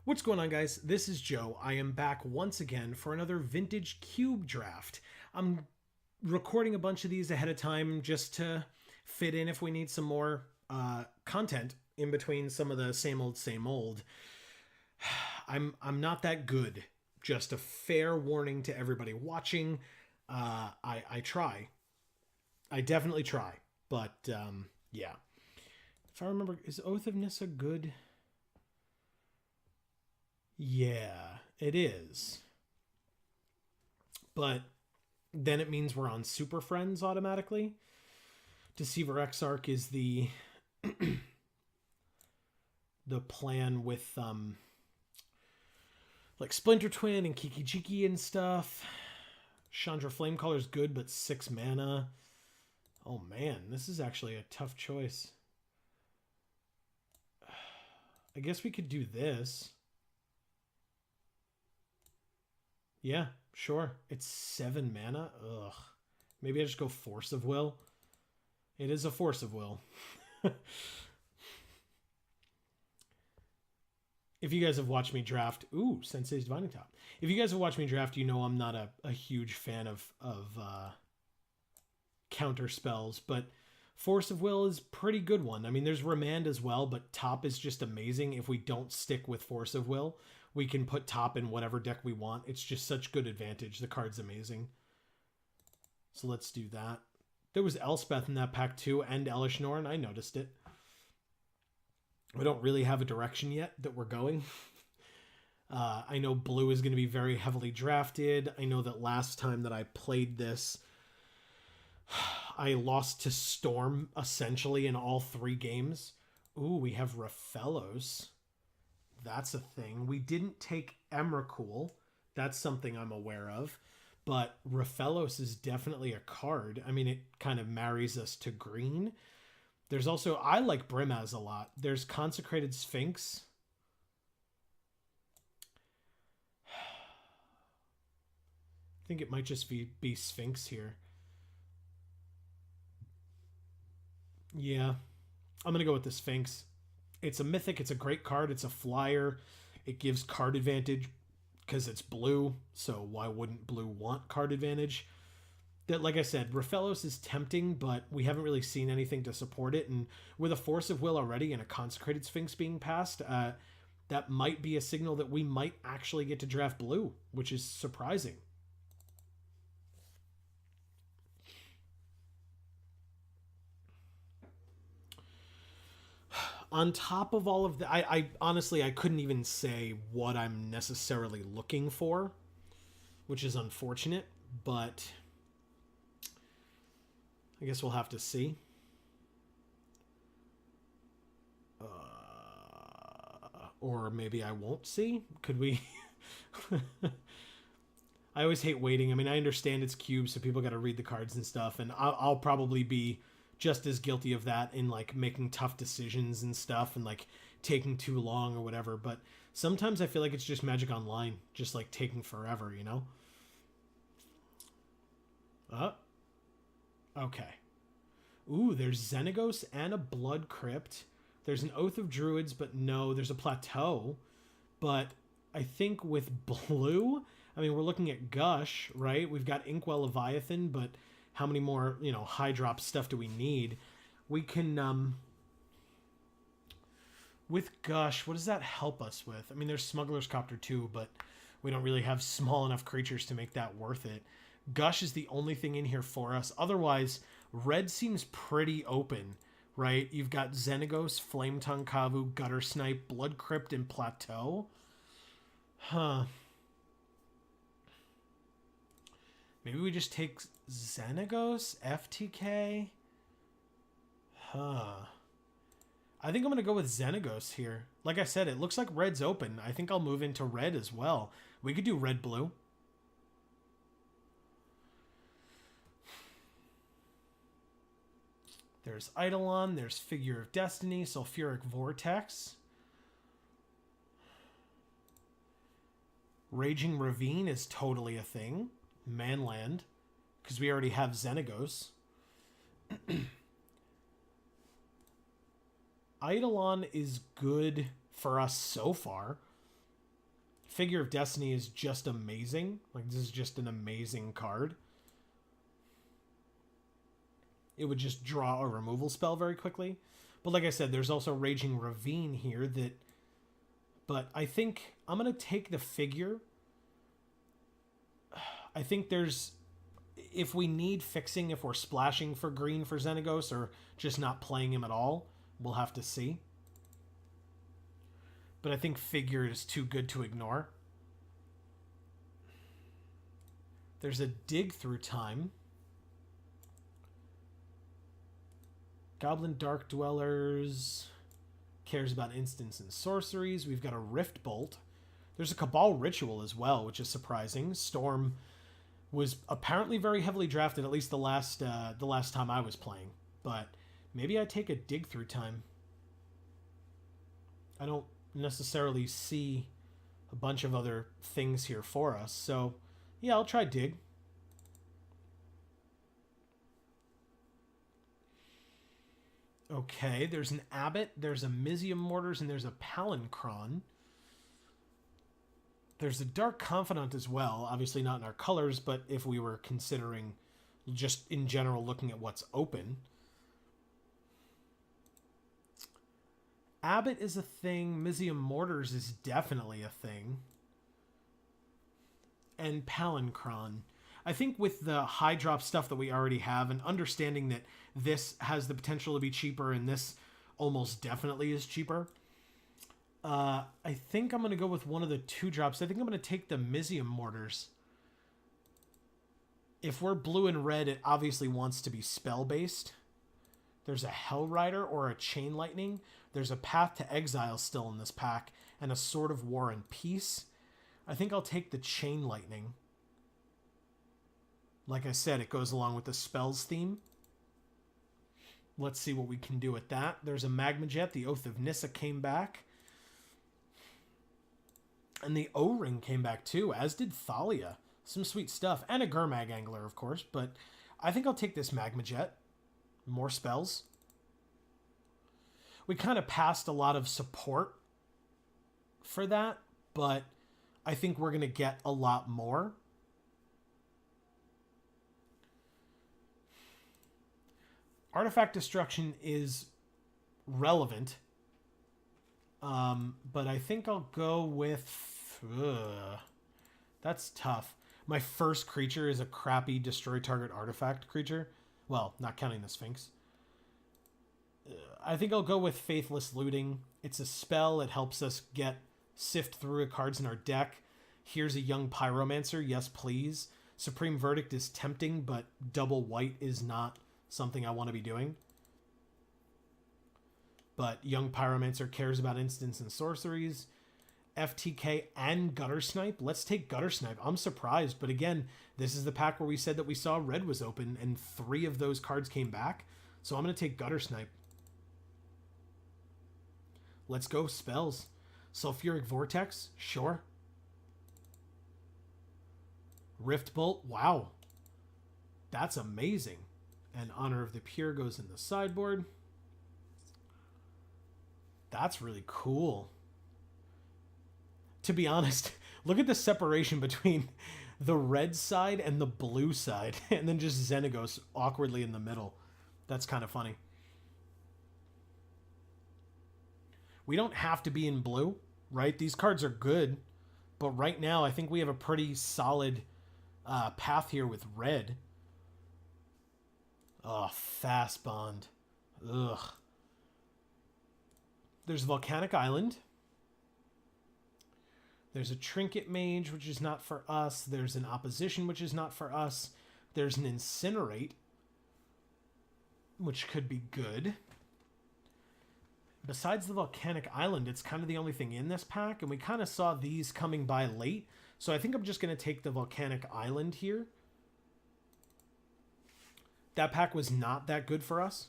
What's going on, guys? This is Joe. I am back once again for another vintage cube draft. I'm recording a bunch of these ahead of time just to fit in if we need some more content in between some of the same old, same old. I'm not that good. Just a fair warning to everybody watching. I try. I definitely try. But yeah. If I remember, is Oath of Nissa good? Yeah, it is. But then it means we're on Super Friends automatically. Deceiver Exarch is the plan with like Splinter Twin and Kiki Jiki and stuff. Chandra Flamecaller is good, but 6 mana. Oh man, this is actually a tough choice. I guess we could do this. Yeah, sure. It's 7 mana. Ugh. Maybe I just go Force of Will. It is a Force of Will. If you guys have watched me draft, ooh, Sensei's Divining Top. If you guys have watched me draft, you know I'm not a huge fan of counter spells, but Force of Will is pretty good one. I mean, there's Remand as well, but Top is just amazing. If we don't stick with Force of Will, we can put Top in whatever deck we want. It's just such good advantage. The card's amazing. So let's do that. There was Elspeth in that pack too, and Elishnorn. I noticed it. We don't really have a direction yet that we're going. I know blue is going to be very heavily drafted. I know that last time that I played this, I lost to Storm essentially in all 3 games. Ooh, we have Rafellos. That's a thing. We didn't take Emrakul. That's something I'm aware of. But Rafellos is definitely a card. I mean, it kind of marries us to green. There's also, I like Brimaz a lot. There's Consecrated Sphinx. I think it might just be Sphinx here. Yeah, I'm going to go with the Sphinx. It's a mythic. It's a great card. It's a flyer. It gives card advantage because it's blue. So why wouldn't blue want card advantage? That, like I said, Rafellos is tempting, but we haven't really seen anything to support it. And with a Force of Will already and a Consecrated Sphinx being passed, that might be a signal that we might actually get to draft blue, which is surprising. On top of all of the, I honestly, I couldn't even say what I'm necessarily looking for, which is unfortunate, but I guess we'll have to see. Or maybe I won't see. Could we? I always hate waiting. I mean, I understand it's cube, so people got to read the cards and stuff, and I'll probably be just as guilty of that in like making tough decisions and stuff and like taking too long or whatever. But sometimes I feel like it's just Magic Online, just like taking forever, you know? Okay. Ooh, there's Xenagos and a Blood Crypt. There's an Oath of Druids, but no, there's a Plateau. But I think with blue, I mean, we're looking at Gush, right? We've got Inkwell Leviathan, but how many more, high drop stuff do we need? We can, with Gush, what does that help us with? I mean, there's Smuggler's Copter too, but we don't really have small enough creatures to make that worth it. Gush is the only thing in here for us. Otherwise, red seems pretty open, right? You've got Xenagos, Flametongue Kavu, Gutter Snipe, Blood Crypt, and Plateau. Huh. Maybe we just take Xenagos, FTK. Huh. I think I'm going to go with Xenagos here. Like I said, it looks like red's open. I think I'll move into red as well. We could do red-blue. There's Eidolon. There's Figure of Destiny, Sulfuric Vortex. Raging Ravine is totally a thing. Manland, because we already have Xenagos. Eidolon is good for us so far. Figure of Destiny is just amazing. Like, this is just an amazing card. It would just draw a removal spell very quickly. But like I said, there's also Raging Ravine here that... But I think I'm going to take the figure. I think there's... If we need fixing, if we're splashing for green for Xenagos or just not playing him at all, we'll have to see. But I think figure is too good to ignore. There's a Dig Through Time. Goblin Dark Dwellers cares about instants and sorceries. We've got a Rift Bolt. There's a Cabal Ritual as well, which is surprising. Storm was apparently very heavily drafted, at least the last time I was playing. But maybe I take a Dig Through Time. I don't necessarily see a bunch of other things here for us. So, yeah, I'll try Dig. Okay, there's an Abbot, there's a Mizium Mortars, and there's a Palancron. There's a Dark Confidant as well. Obviously not in our colors, but if we were considering just in general looking at what's open. Abbot is a thing. Mizium Mortars is definitely a thing. And Palancron. I think with the high drop stuff that we already have and understanding that this has the potential to be cheaper and this almost definitely is cheaper, I think I'm going to go with one of the 2 drops. I think I'm going to take the Mizium Mortars. If we're blue and red, it obviously wants to be spell-based. There's a Hell Rider or a Chain Lightning. There's a Path to Exile still in this pack and a Sword of War and Peace. I think I'll take the Chain Lightning. Like I said, it goes along with the spells theme. Let's see what we can do with that. There's a Magma Jet. The Oath of Nissa came back. And the O-Ring came back too, as did Thalia. Some sweet stuff. And a Gurmag Angler, of course. But I think I'll take this Magma Jet. More spells. We kind of passed a lot of support for that, but I think we're going to get a lot more. Artifact Destruction is relevant, but I think I'll go with... that's tough. My first creature is a crappy Destroy Target Artifact creature. Well, not counting the Sphinx. I think I'll go with Faithless Looting. It's a spell. It helps us sift through the cards in our deck. Here's a Young Pyromancer. Yes, please. Supreme Verdict is tempting, but double white is not something I want to be doing. But Young Pyromancer cares about instants and sorceries. FTK and Gutter Snipe. Let's take Gutter Snipe. I'm surprised, but again, this is the pack where we said that we saw red was open and 3 of those cards came back. So I'm going to take Gutter Snipe. Let's go spells. Sulfuric Vortex, sure. Rift Bolt, wow. That's amazing. And Honor of the Pure goes in the sideboard. That's really cool. To be honest, look at the separation between the red side and the blue side, and then just Xenagos awkwardly in the middle. That's kind of funny. We don't have to be in blue, right? These cards are good, but right now I think we have a pretty solid path here with red. Oh, Fast Bond. Ugh. There's Volcanic Island. There's a Trinket Mage, which is not for us. There's an Opposition, which is not for us. There's an Incinerate, which could be good. Besides the Volcanic Island, it's kind of the only thing in this pack, and we kind of saw these coming by late. So I think I'm just going to take the Volcanic Island here. That pack was not that good for us.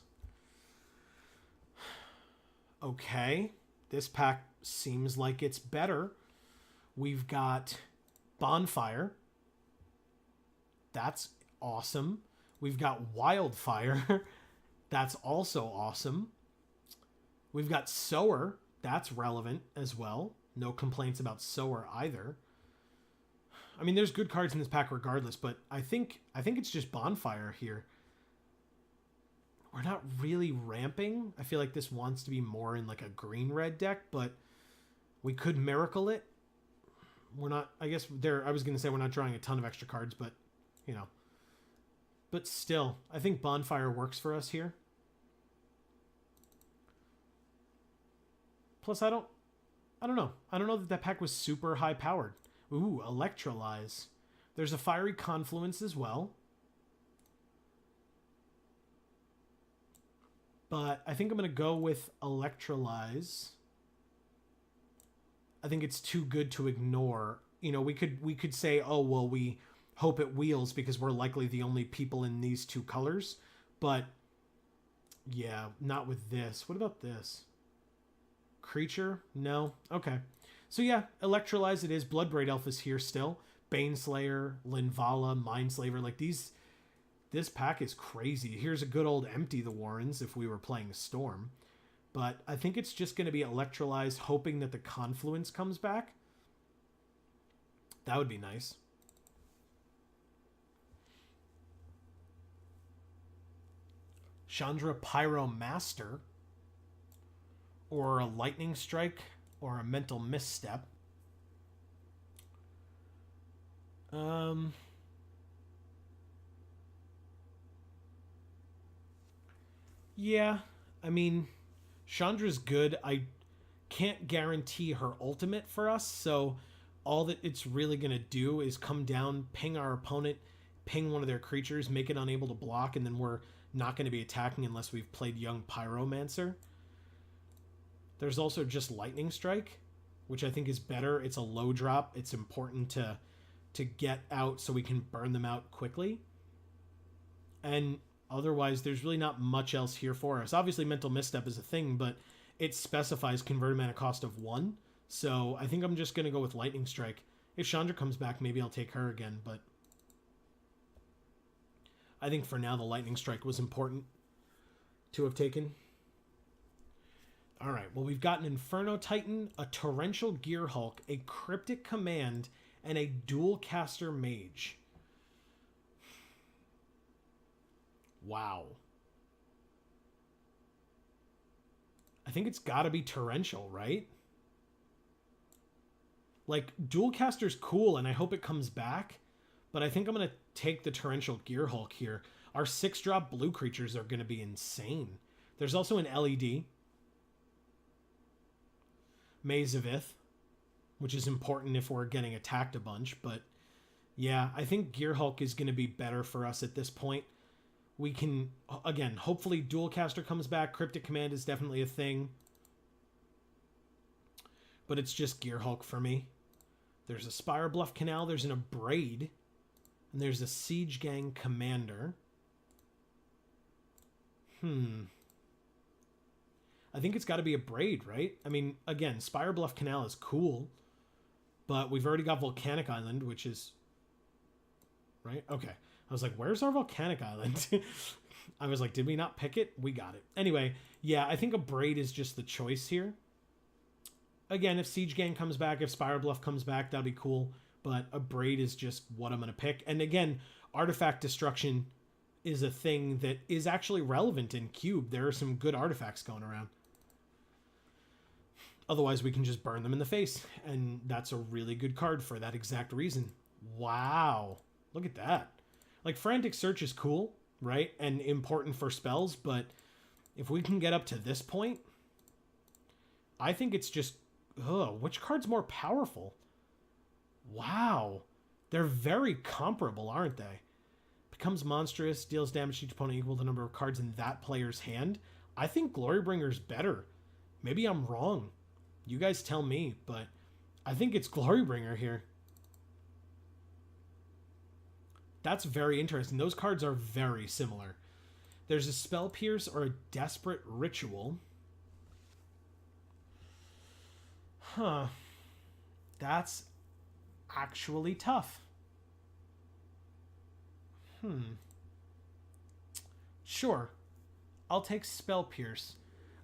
Okay, this pack seems like it's better. We've got Bonfire. That's awesome. We've got Wildfire. That's also awesome. We've got Sower. That's relevant as well. No complaints about Sower either. I mean, there's good cards in this pack regardless, but I think it's just Bonfire here. We're not really ramping. I feel like this wants to be more in like a green-red deck, but we could Miracle it. We're not, I guess I was going to say we're not drawing a ton of extra cards, but, you know. But still, I think Bonfire works for us here. Plus, I don't know. I don't know that pack was super high-powered. Ooh, Electrolyze. There's a Fiery Confluence as well. But I think I'm going to go with Electrolyze. I think it's too good to ignore. You know, we could say, oh, well, we hope it wheels because we're likely the only people in these two colors. But, yeah, not with this. What about this? Creature? No? Okay. So, yeah, Electrolyze it is. Bloodbraid Elf is here still. Baneslayer, Linvala, Mindslaver. Like, this pack is crazy. Here's a good old Empty the Warrens if we were playing Storm. But I think it's just going to be Electrolyze, hoping that the Confluence comes back. That would be nice. Chandra Pyromaster. Or a Lightning Strike. Or a Mental Misstep. Yeah, I mean, Chandra's good. I can't guarantee her ultimate for us, so all that it's really going to do is come down, ping our opponent, ping one of their creatures, make it unable to block, and then we're not going to be attacking unless we've played Young Pyromancer. There's also just Lightning Strike, which I think is better. It's a low drop. It's important to get out so we can burn them out quickly. And otherwise, there's really not much else here for us. Obviously, Mental Misstep is a thing, but it specifies converted mana cost of 1. So I think I'm just going to go with Lightning Strike. If Chandra comes back, maybe I'll take her again, but I think for now the Lightning Strike was important to have taken. All right, well, we've got an Inferno Titan, a Torrential Gearhulk, a Cryptic Command, and a Dual Caster Mage. Wow. I think it's got to be Torrential, right? Like, Dual Caster's cool, and I hope it comes back, but I think I'm going to take the Torrential Gearhulk here. Our 6-drop blue creatures are going to be insane. There's also an LED. Maze of Ith, which is important if we're getting attacked a bunch, but yeah, I think Gearhulk is going to be better for us at this point. We can, again, hopefully Dual Caster comes back. Cryptic Command is definitely a thing, but it's just Gearhulk for me. There's a Spire Bluff Canal, there's an Abrade, and there's a Siege Gang Commander. I think it's got to be Abrade, right? I mean, again, Spire Bluff Canal is cool, but we've already got Volcanic Island, which is... Right? Okay. I was like, where's our Volcanic Island? I was like, did we not pick it? We got it. Anyway, yeah, I think Abrade is just the choice here. Again, if Siege Gang comes back, if Spire Bluff comes back, that'd be cool. But Abrade is just what I'm going to pick. And again, Artifact Destruction is a thing that is actually relevant in Cube. There are some good artifacts going around. Otherwise, we can just burn them in the face. And that's a really good card for that exact reason. Wow. Look at that. Like, Frantic Search is cool, right? And important for spells. But if we can get up to this point, I think it's just... which card's more powerful? Wow. They're very comparable, aren't they? Becomes monstrous, deals damage to each opponent equal to the number of cards in that player's hand. I think Glorybringer's better. Maybe I'm wrong. You guys tell me, but I think it's Glorybringer here. That's very interesting. Those cards are very similar. There's a Spell Pierce or a Desperate Ritual. Huh. That's actually tough. Sure. I'll take Spell Pierce.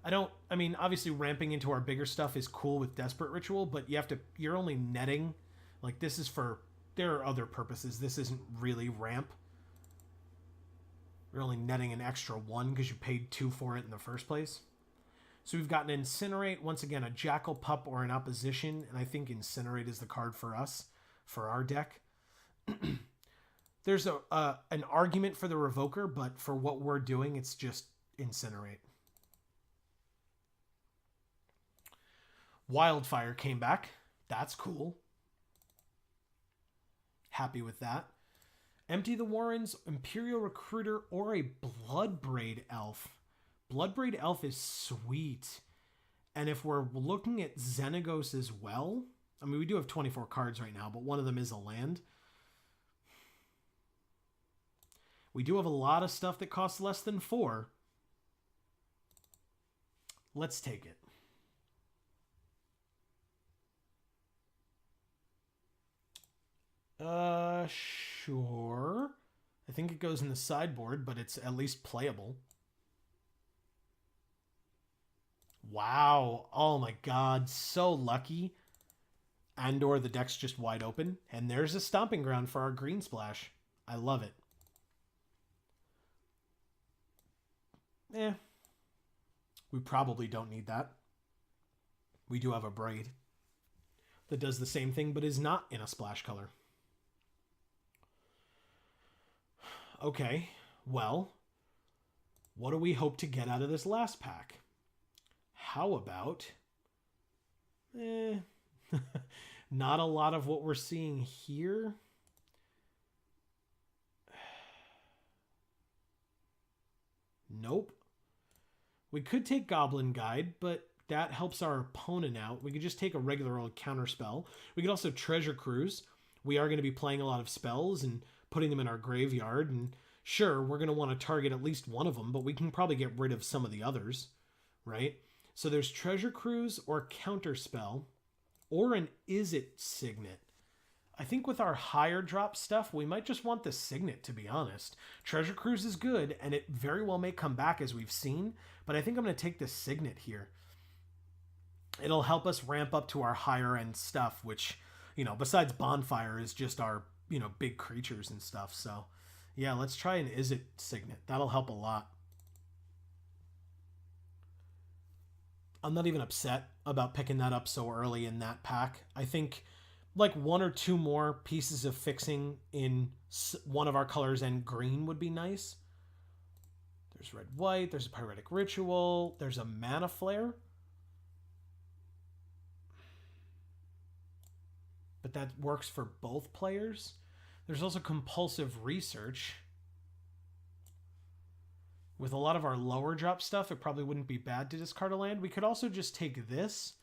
I mean, obviously ramping into our bigger stuff is cool with Desperate Ritual, but you're only netting. Like, this is for, there are other purposes. This isn't really ramp. You're only netting an extra 1 because you paid 2 for it in the first place. So we've got an Incinerate, once again, a Jackal Pup or an Opposition, and I think Incinerate is the card for us, for our deck. There's an argument for the Revoker, but for what we're doing, it's just Incinerate. Wildfire came back. That's cool. Happy with that. Empty the Warrens, Imperial Recruiter, or a Bloodbraid Elf. Bloodbraid Elf is sweet. And if we're looking at Xenagos as well, I mean, we do have 24 cards right now, but one of them is a land. We do have a lot of stuff that costs less than 4. Let's take it. Sure. I think it goes in the sideboard, but it's at least playable. Wow. Oh my god. So lucky. And/or the deck's just wide open. And there's a stomping ground for our green splash. I love it. We probably don't need that. We do have a Braid that does the same thing, but is not in a splash color. Okay, well, what do we hope to get out of this last pack? How about... not a lot of what we're seeing here. Nope. We could take Goblin Guide, but that helps our opponent out. We could just take a regular old counterspell. We could also Treasure Cruise. We are going to be playing a lot of spells and putting them in our graveyard. And sure, we're going to want to target at least one of them, but we can probably get rid of some of the others, right? So there's Treasure Cruise or Counterspell or an Is It Signet. I think with our higher drop stuff, we might just want the Signet, to be honest. Treasure Cruise is good, and it very well may come back as we've seen, but I think I'm going to take the Signet here. It'll help us ramp up to our higher end stuff, which, you know, besides Bonfire is just our, you know, big creatures and stuff. So yeah, let's try an Is It Signet. That'll help a lot. I'm not even upset about picking that up so early in that pack. I think like 1 or 2 more pieces of fixing in one of our colors and green would be nice. There's red, white. There's a Pyretic Ritual. There's a Mana Flare. But that works for both players. There's also Compulsive Research. With a lot of our lower drop stuff, it probably wouldn't be bad to discard a land. We could also just take this,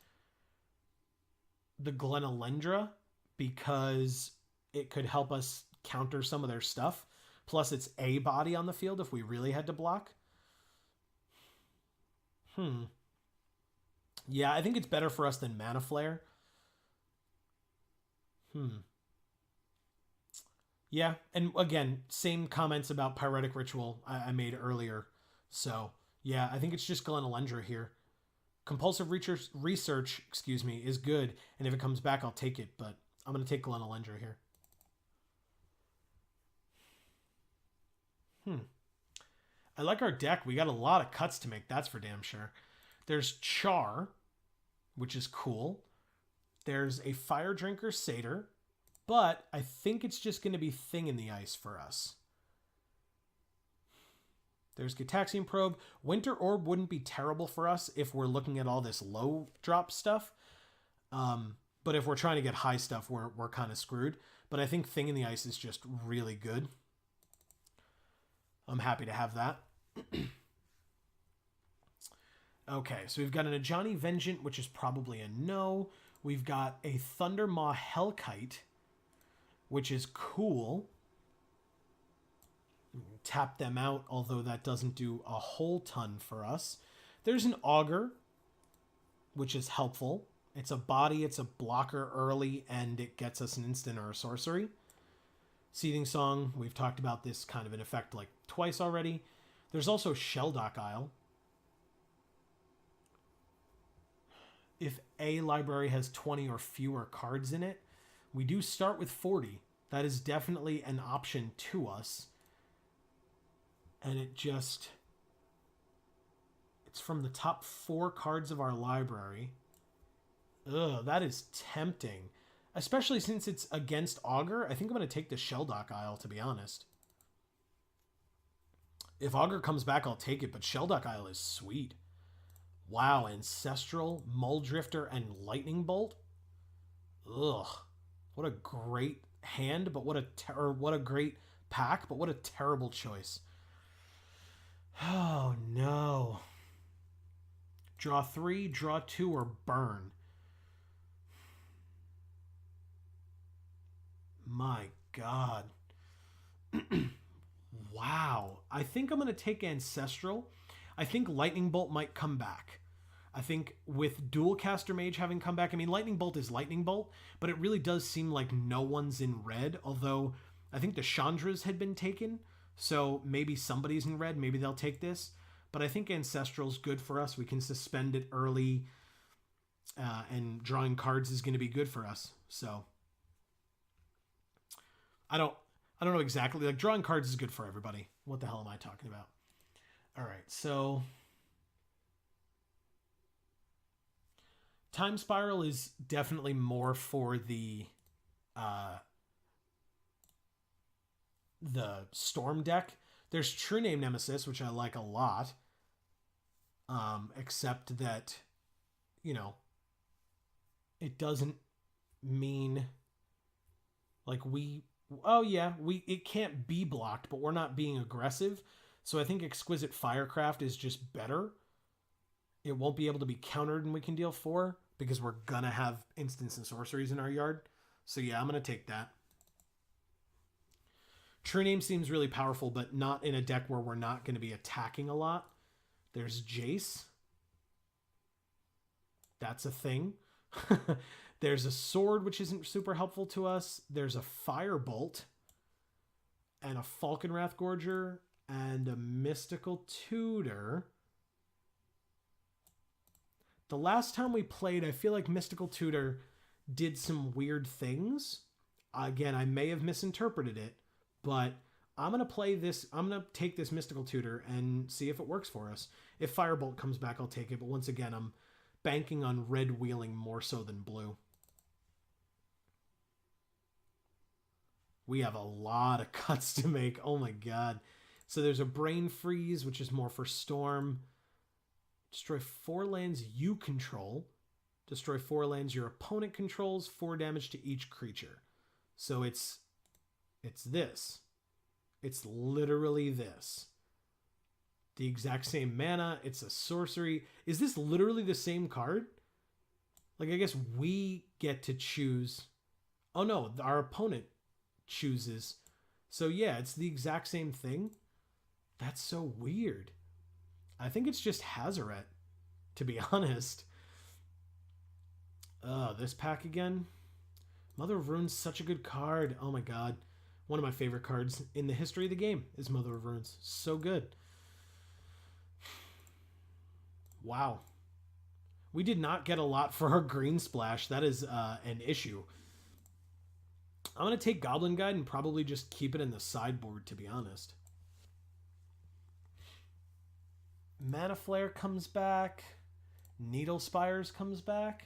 the Glenalendra, because it could help us counter some of their stuff. Plus, it's a body on the field if we really had to block. Yeah, I think it's better for us than Mana Flare. Yeah, and again, same comments about Pyretic Ritual I made earlier. So, yeah, I think it's just Glenalendra here. Compulsive Research, excuse me, is good, and if it comes back, I'll take it, but I'm going to take Glenalendra here. I like our deck. We got a lot of cuts to make, that's for damn sure. There's Char, which is cool. There's a Fire Drinker Satyr, but I think it's just going to be Thing in the Ice for us. There's Gitaxian Probe. Winter Orb wouldn't be terrible for us if we're looking at all this low drop stuff. But if we're trying to get high stuff, we're kind of screwed. But I think Thing in the Ice is just really good. I'm happy to have that. Okay, so we've got an Ajani Vengeant, which is probably a no. We've got a Thundermaw Hellkite, which is cool. Tap them out, although that doesn't do a whole ton for us. There's an Augur, which is helpful. It's a body, it's a blocker early, and it gets us an instant or a sorcery. Seething Song, we've talked about this kind of in effect like twice already. There's also Shelldock Isle. if a library has 20 or fewer cards in it. We do start with 40. That is definitely an option to us. And it's from the top 4 cards of our library. Ugh, that is tempting. Especially since it's against Augur. I think I'm going to take the Shelldock Isle, to be honest. If Augur comes back, I'll take it, but Shelldock Isle is sweet. Wow, Ancestral, Muldrifter, and Lightning Bolt? Ugh. What a great hand, but what a great pack, but what a terrible choice. Oh, no. Draw 3, draw 2, or burn. My God. Wow. I think I'm going to take Ancestral. I think Lightning Bolt might come back. I think with Dualcaster Mage having come back, I mean, Lightning Bolt is Lightning Bolt, but it really does seem like no one's in red, although I think the Chandras had been taken, so maybe somebody's in red, maybe they'll take this, but I think Ancestral's good for us. We can suspend it early, and drawing cards is going to be good for us, so I don't know exactly, like, drawing cards is good for everybody. What the hell am I talking about? All right, so Time Spiral is definitely more for the Storm deck. There's True Name Nemesis, which I like a lot. Except that, you know, it doesn't mean like it can't be blocked, but we're not being aggressive. So I think Exquisite Firecraft is just better. It won't be able to be countered and we can deal 4 because we're going to have instants and sorceries in our yard. So yeah, I'm going to take that. True Name seems really powerful, but not in a deck where we're not going to be attacking a lot. There's Jace. That's a thing. There's a Sword, which isn't super helpful to us. There's a Firebolt and a Falconwrath Gorger and a Mystical Tutor. The last time we played, I feel like Mystical Tutor did some weird things. Again, I may have misinterpreted it, but I'm going to play this. I'm going to take this Mystical Tutor and see if it works for us. If Firebolt comes back, I'll take it. But once again, I'm banking on red wheeling more so than blue. We have a lot of cuts to make. Oh my God. So there's a Brain Freeze, which is more for Storm. Destroy 4 lands you control. Destroy 4 lands your opponent controls. 4 damage to each creature. So it's this. It's literally this. The exact same mana. It's a sorcery. Is this literally the same card? Like, I guess we get to choose. Oh no, our opponent chooses. So yeah, it's the exact same thing. That's so weird. I think it's just Hazaret, to be honest. This pack again. Mother of Runes, such a good card. Oh my God. One of my favorite cards in the history of the game is Mother of Runes. So good. Wow. We did not get a lot for our green splash. That is an issue. I'm going to take Goblin Guide and probably just keep it in the sideboard, to be honest. Mana Flare comes back. Needle Spires comes back.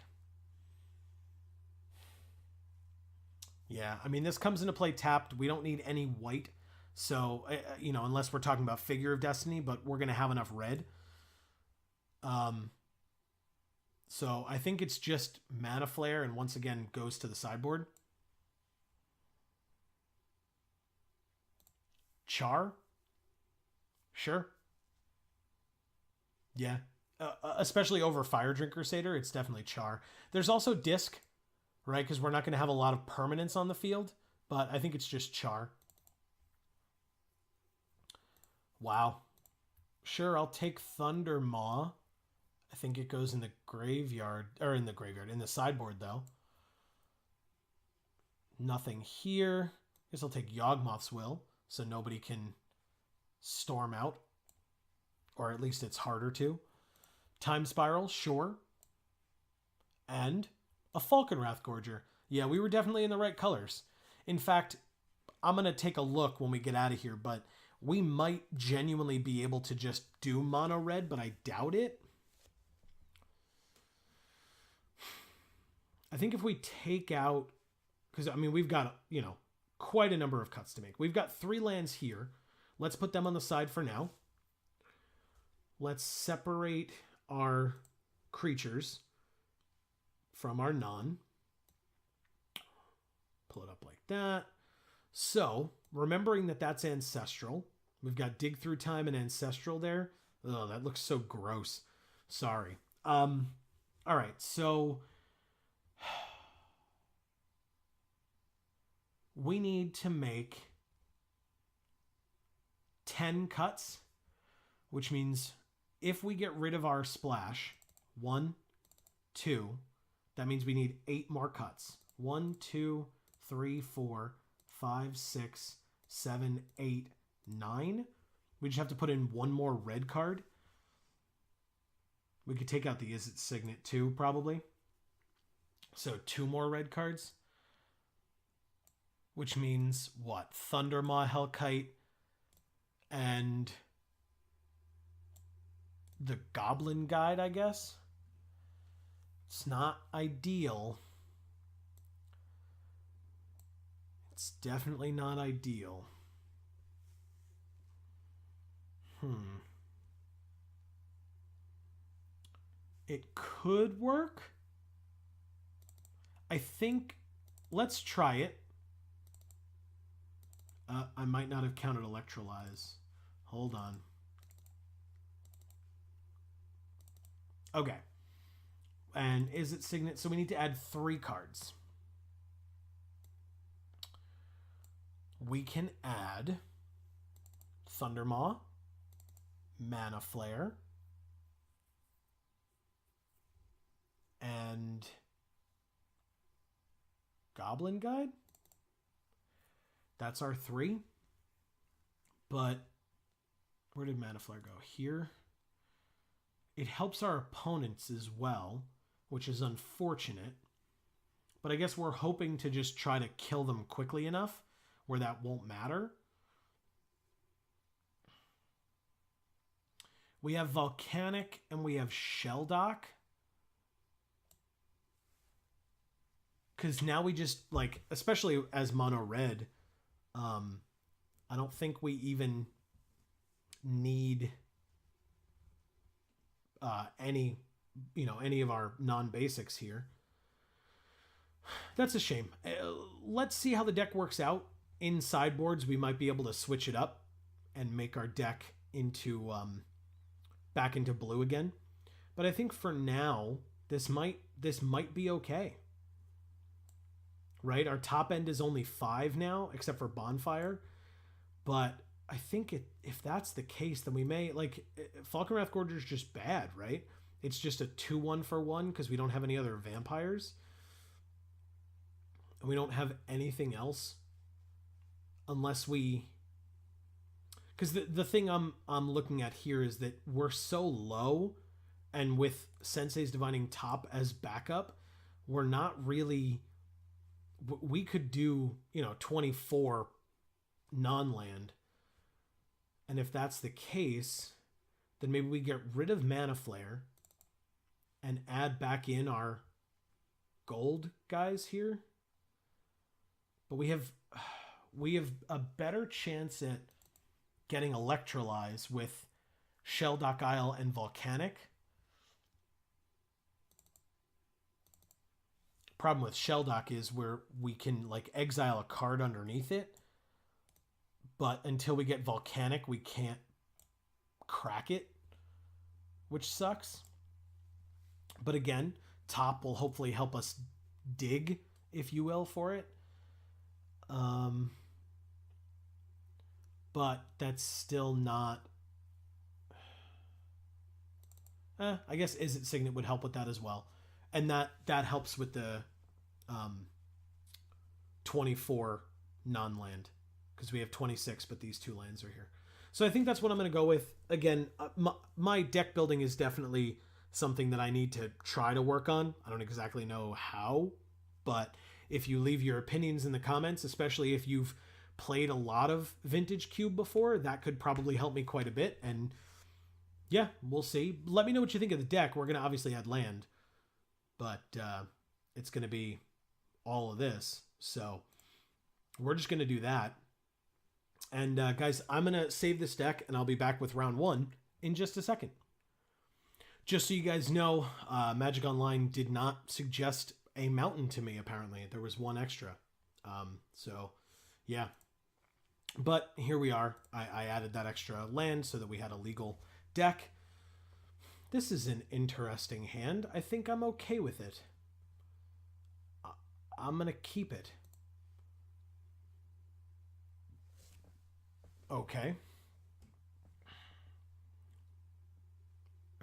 Yeah, I mean, this comes into play tapped. We don't need any white. So, you know, unless we're talking about Figure of Destiny, but we're going to have enough red. So I think it's just Mana Flare, and once again goes to the sideboard. Char? Sure. Yeah. Especially over Fire Drink Crusader, it's definitely Char. There's also Disc, right? Because we're not going to have a lot of permanence on the field, but I think it's just Char. Wow. Sure, I'll take Thunder Maw. I think it goes in the graveyard, or in the sideboard, though. Nothing here. Guess I'll take Yawgmoth's Will, so nobody can storm out. Or at least it's harder to. Time Spiral, sure. and a Falkenrath Gorger. Yeah, we were definitely in the right colors. In fact, I'm going to take a look when we get out of here, but we might genuinely be able to just do mono red, but I doubt it. I think if we take out, because I mean, we've got, you know, quite a number of cuts to make. We've got 3 lands here. Let's put them on the side for now. Let's separate our creatures from our non. Pull it up like that. So, remembering that that's ancestral, we've got Dig Through Time and Ancestral there. Oh, that looks so gross. Sorry. All right, so we need to make 10 cuts, which means if we get rid of our splash, 1, 2, that means we need 8 more cuts. 1, 2, 3, 4, 5, 6, 7, 8, 9. We just have to put in 1 more red card. We could take out the Is It Signet too, probably. So 2 more red cards. Which means what? Thundermaw, Hellkite, and the Goblin Guide, I guess. It's not ideal. It's definitely not ideal. It could work. I think, let's try it. I might not have counted Electrolyze. Hold on. Okay. And Is It Signet? So we need to add 3 cards. We can add Thundermaw, Mana Flare, and Goblin Guide. That's our 3. But where did Mana Flare go? Here. It helps our opponents as well, which is unfortunate. But I guess we're hoping to just try to kill them quickly enough where that won't matter. We have Volcanic and we have Shelldock. Because now we just, like, especially as mono red, I don't think we even need any of our non-basics here. That's a shame. Let's see how the deck works out. In sideboards, we might be able to switch it up and make our deck into back into blue again. But I think for now, this might be okay. Right? Our top end is only 5 now, except for Bonfire. But I think if that's the case, then we may, like, Falkenrath Gorger is just bad, right? It's just a 2-1 for 1 because we don't have any other vampires. And we don't have anything else. Unless we... Because the thing I'm looking at here is that we're so low, and with Sensei's Divining Top as backup, we're not really... We could do, 24 non-land. And if that's the case, then maybe we get rid of Mana Flare and add back in our gold guys here. But we have a better chance at getting Electrolyze with Shelldock Isle and Volcanic. Problem with Shelldock is where we can, like, exile a card underneath it, but until we get Volcanic, we can't crack it, which sucks. But again, top will hopefully help us dig, if you will, for it. But that's still not... I guess Is It Signet would help with that as well. And that helps with the 24 non-land. Because we have 26, but these 2 lands are here. So I think that's what I'm going to go with. Again, my deck building is definitely something that I need to try to work on. I don't exactly know how, but if you leave your opinions in the comments, especially if you've played a lot of Vintage Cube before, that could probably help me quite a bit. And yeah, we'll see. Let me know what you think of the deck. We're going to obviously add land, but it's going to be all of this. So we're just going to do that. And guys, I'm going to save this deck and I'll be back with round 1 in just a second. Just so you guys know, Magic Online did not suggest a mountain to me, apparently. There was one extra. So, yeah. But here we are. I added that extra land so that we had a legal deck. This is an interesting hand. I think I'm okay with it. I'm going to keep it. Okay.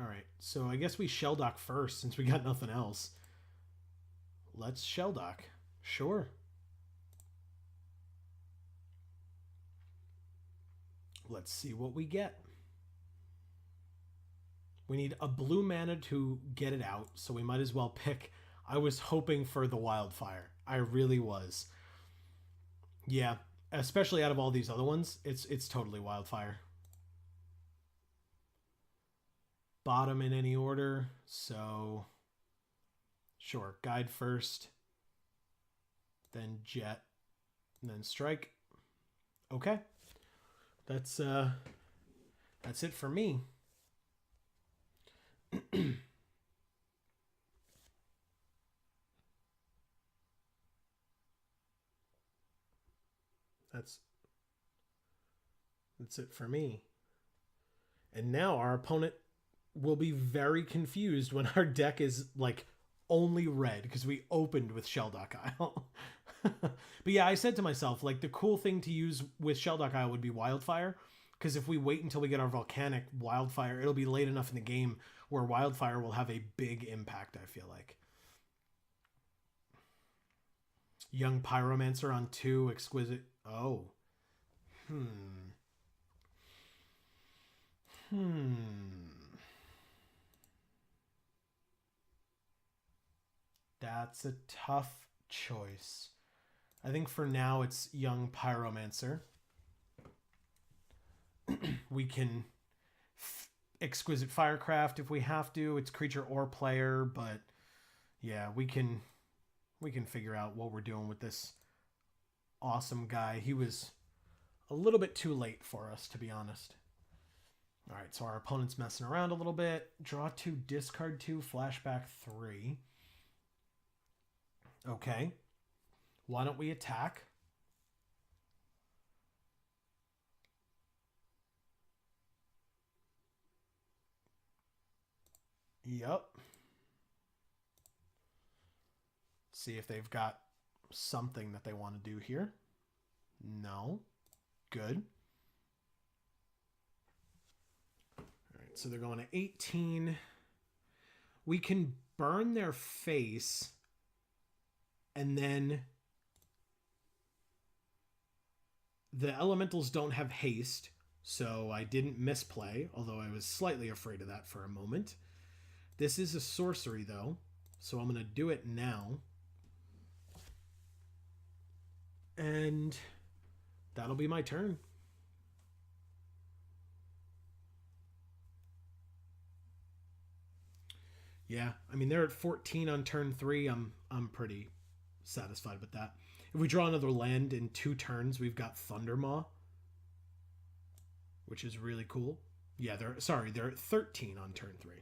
All right, so I guess we shell dock first since we got nothing else. Let's shell dock. Sure. Let's see what we get. We need a blue mana to get it out, so we might as well pick. I was hoping for the wildfire. I really was. Yeah, especially out of all these other ones, it's totally wildfire. Bottom in any order, so sure, guide first, then jet, and then strike. Okay, that's it for me. That's it for me. And now our opponent will be very confused when our deck is like only red because we opened with Shelldock Isle. But yeah, I said to myself, like, the cool thing to use with Shelldock Isle would be Wildfire, because if we wait until we get our Volcanic, Wildfire, it'll be late enough in the game where Wildfire will have a big impact, I feel like. Young Pyromancer on 2, Exquisite. Oh. That's a tough choice. I think for now it's Young Pyromancer. We can Exquisite Firecraft if we have to. It's creature or player, but yeah, we can figure out what we're doing with this awesome guy. He was a little bit too late for us, to be honest. All right, so our opponent's messing around a little bit. Draw 2, discard 2, flashback 3. Okay. Why don't we attack? Yep. See if they've got something that they want to do here. No. Good. All right, so they're going to 18. We can burn their face, and then the elementals don't have haste, so I didn't misplay, although I was slightly afraid of that for a moment. This is a sorcery, though, so I'm going to do it now. And that'll be my turn. Yeah, I mean, they're at 14 on turn 3. I'm pretty satisfied with that. If we draw another land in 2 turns, we've got Thundermaw, which is really cool. Yeah, they're at 13 on turn 3.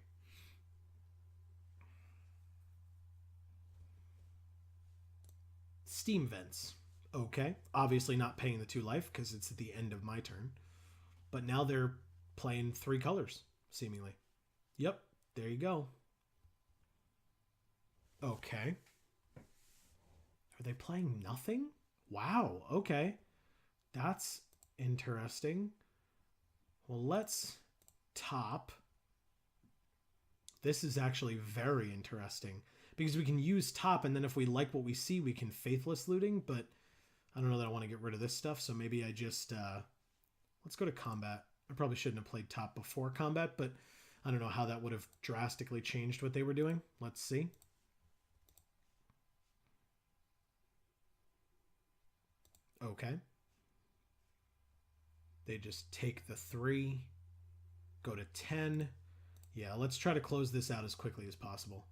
Steam Vents. Okay, obviously not paying the 2 life because it's at the end of my turn. But now they're playing 3 colors, seemingly. Yep, there you go. Okay. Are they playing nothing? Wow, okay. That's interesting. Well, let's top. This is actually very interesting because we can use top, and then if we like what we see, we can Faithless Looting, but I don't know that I want to get rid of this stuff, so maybe I just... let's go to combat. I probably shouldn't have played top before combat, but I don't know how that would have drastically changed what they were doing. Let's see. Okay. They just take the 3, go to 10. Yeah, let's try to close this out as quickly as possible.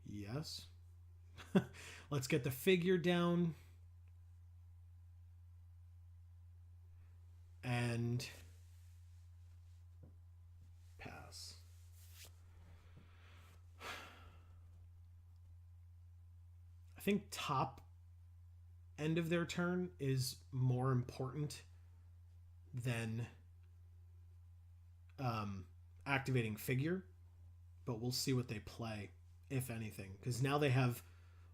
Yes. Let's get the figure down. And pass. I think top end of their turn is more important than activating figure, but we'll see what they play, if anything, because now they have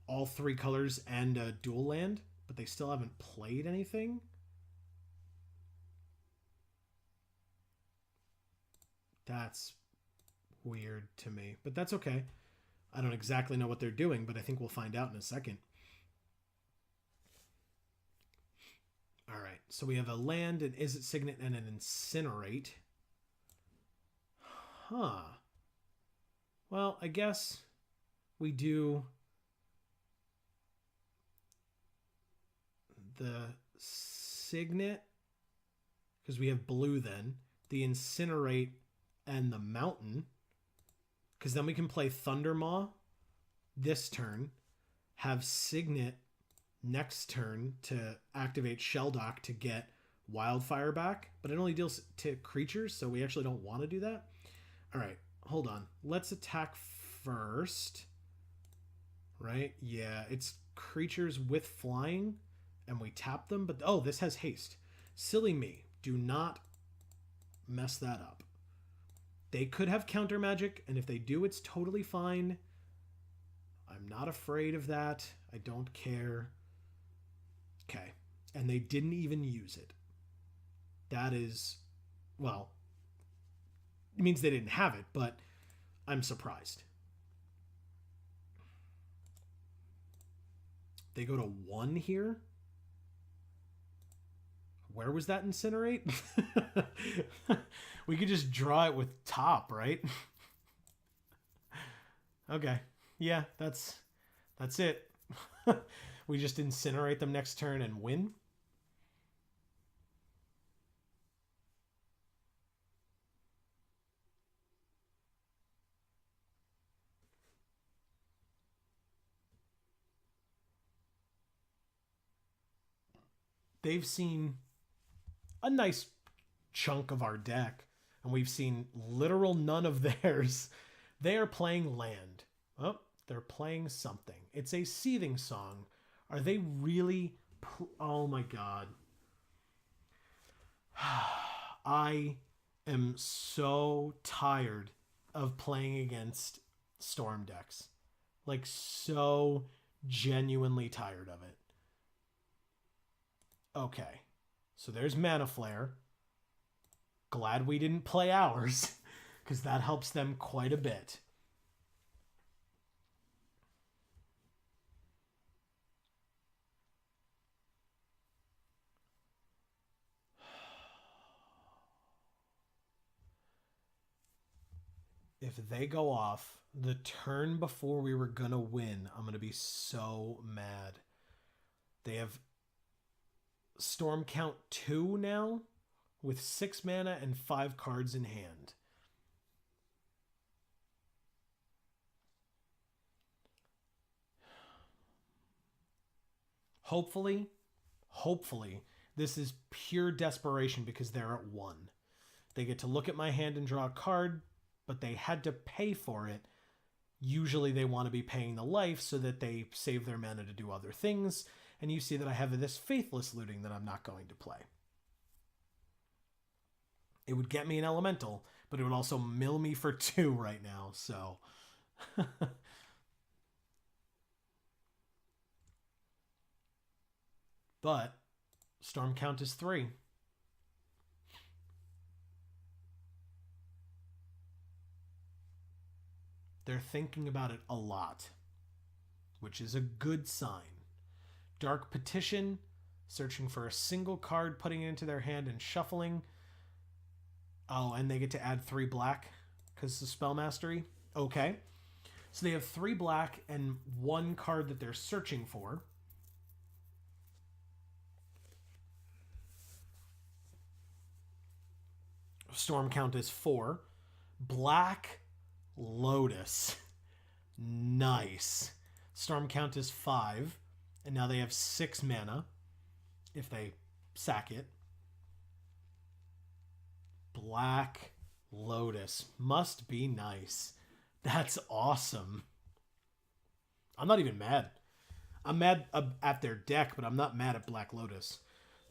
all 3 colors and a dual land, but they still haven't played anything. That's weird to me, but that's okay. I don't exactly know what they're doing, but I think we'll find out in a second. All right, so we have a land, an Izzet Signet, and an Incinerate. Huh. Well, I guess we do the Signet, because we have blue then, the Incinerate, and the Mountain, because then we can play Thundermaw this turn, have Signet next turn to activate Shelldock to get Wildfire back, but it only deals to creatures, so we actually don't want to do that. All right, hold on. Let's attack first. Right? Yeah, it's creatures with flying, and we tap them, but oh, this has haste. Silly me. Do not mess that up. They could have counter magic, and if they do, it's totally fine. I'm not afraid of that. I don't care. Okay. And they didn't even use it. That is, well, it means they didn't have it, but I'm surprised. They go to 1 here. Where was that Incinerate? We could just draw it with top, right? Okay. Yeah, that's it. We just Incinerate them next turn and win. They've seen a nice chunk of our deck, and we've seen literal none of theirs. They are playing land. Oh, they're playing something. It's a Seething Song. Are they really? Oh my god. I am so tired of playing against Storm decks. Like, so genuinely tired of it. Okay. So there's Mana Flare. Glad we didn't play ours, because that helps them quite a bit. If they go off the turn before we were going to win, I'm going to be so mad. They have Storm Count 2 now with 6 mana and 5 cards in hand. Hopefully, this is pure desperation because they're at 1. They get to look at my hand and draw a card, but they had to pay for it. Usually they want to be paying the life so that they save their mana to do other things, and you see that I have this Faithless Looting that I'm not going to play. It would get me an Elemental, but it would also mill me for 2 right now, so... But Storm Count is 3. They're thinking about it a lot, which is a good sign. Dark Petition, searching for a single card, putting it into their hand and shuffling. Oh, and they get to add 3 black because of spell mastery. Okay. So they have 3 black and 1 card that they're searching for. Storm count is 4. Black Lotus. Nice. Storm count is 5. And now they have 6 mana if they sack it. Black Lotus. Must be nice. That's awesome. I'm not even mad. I'm mad at their deck, but I'm not mad at Black Lotus.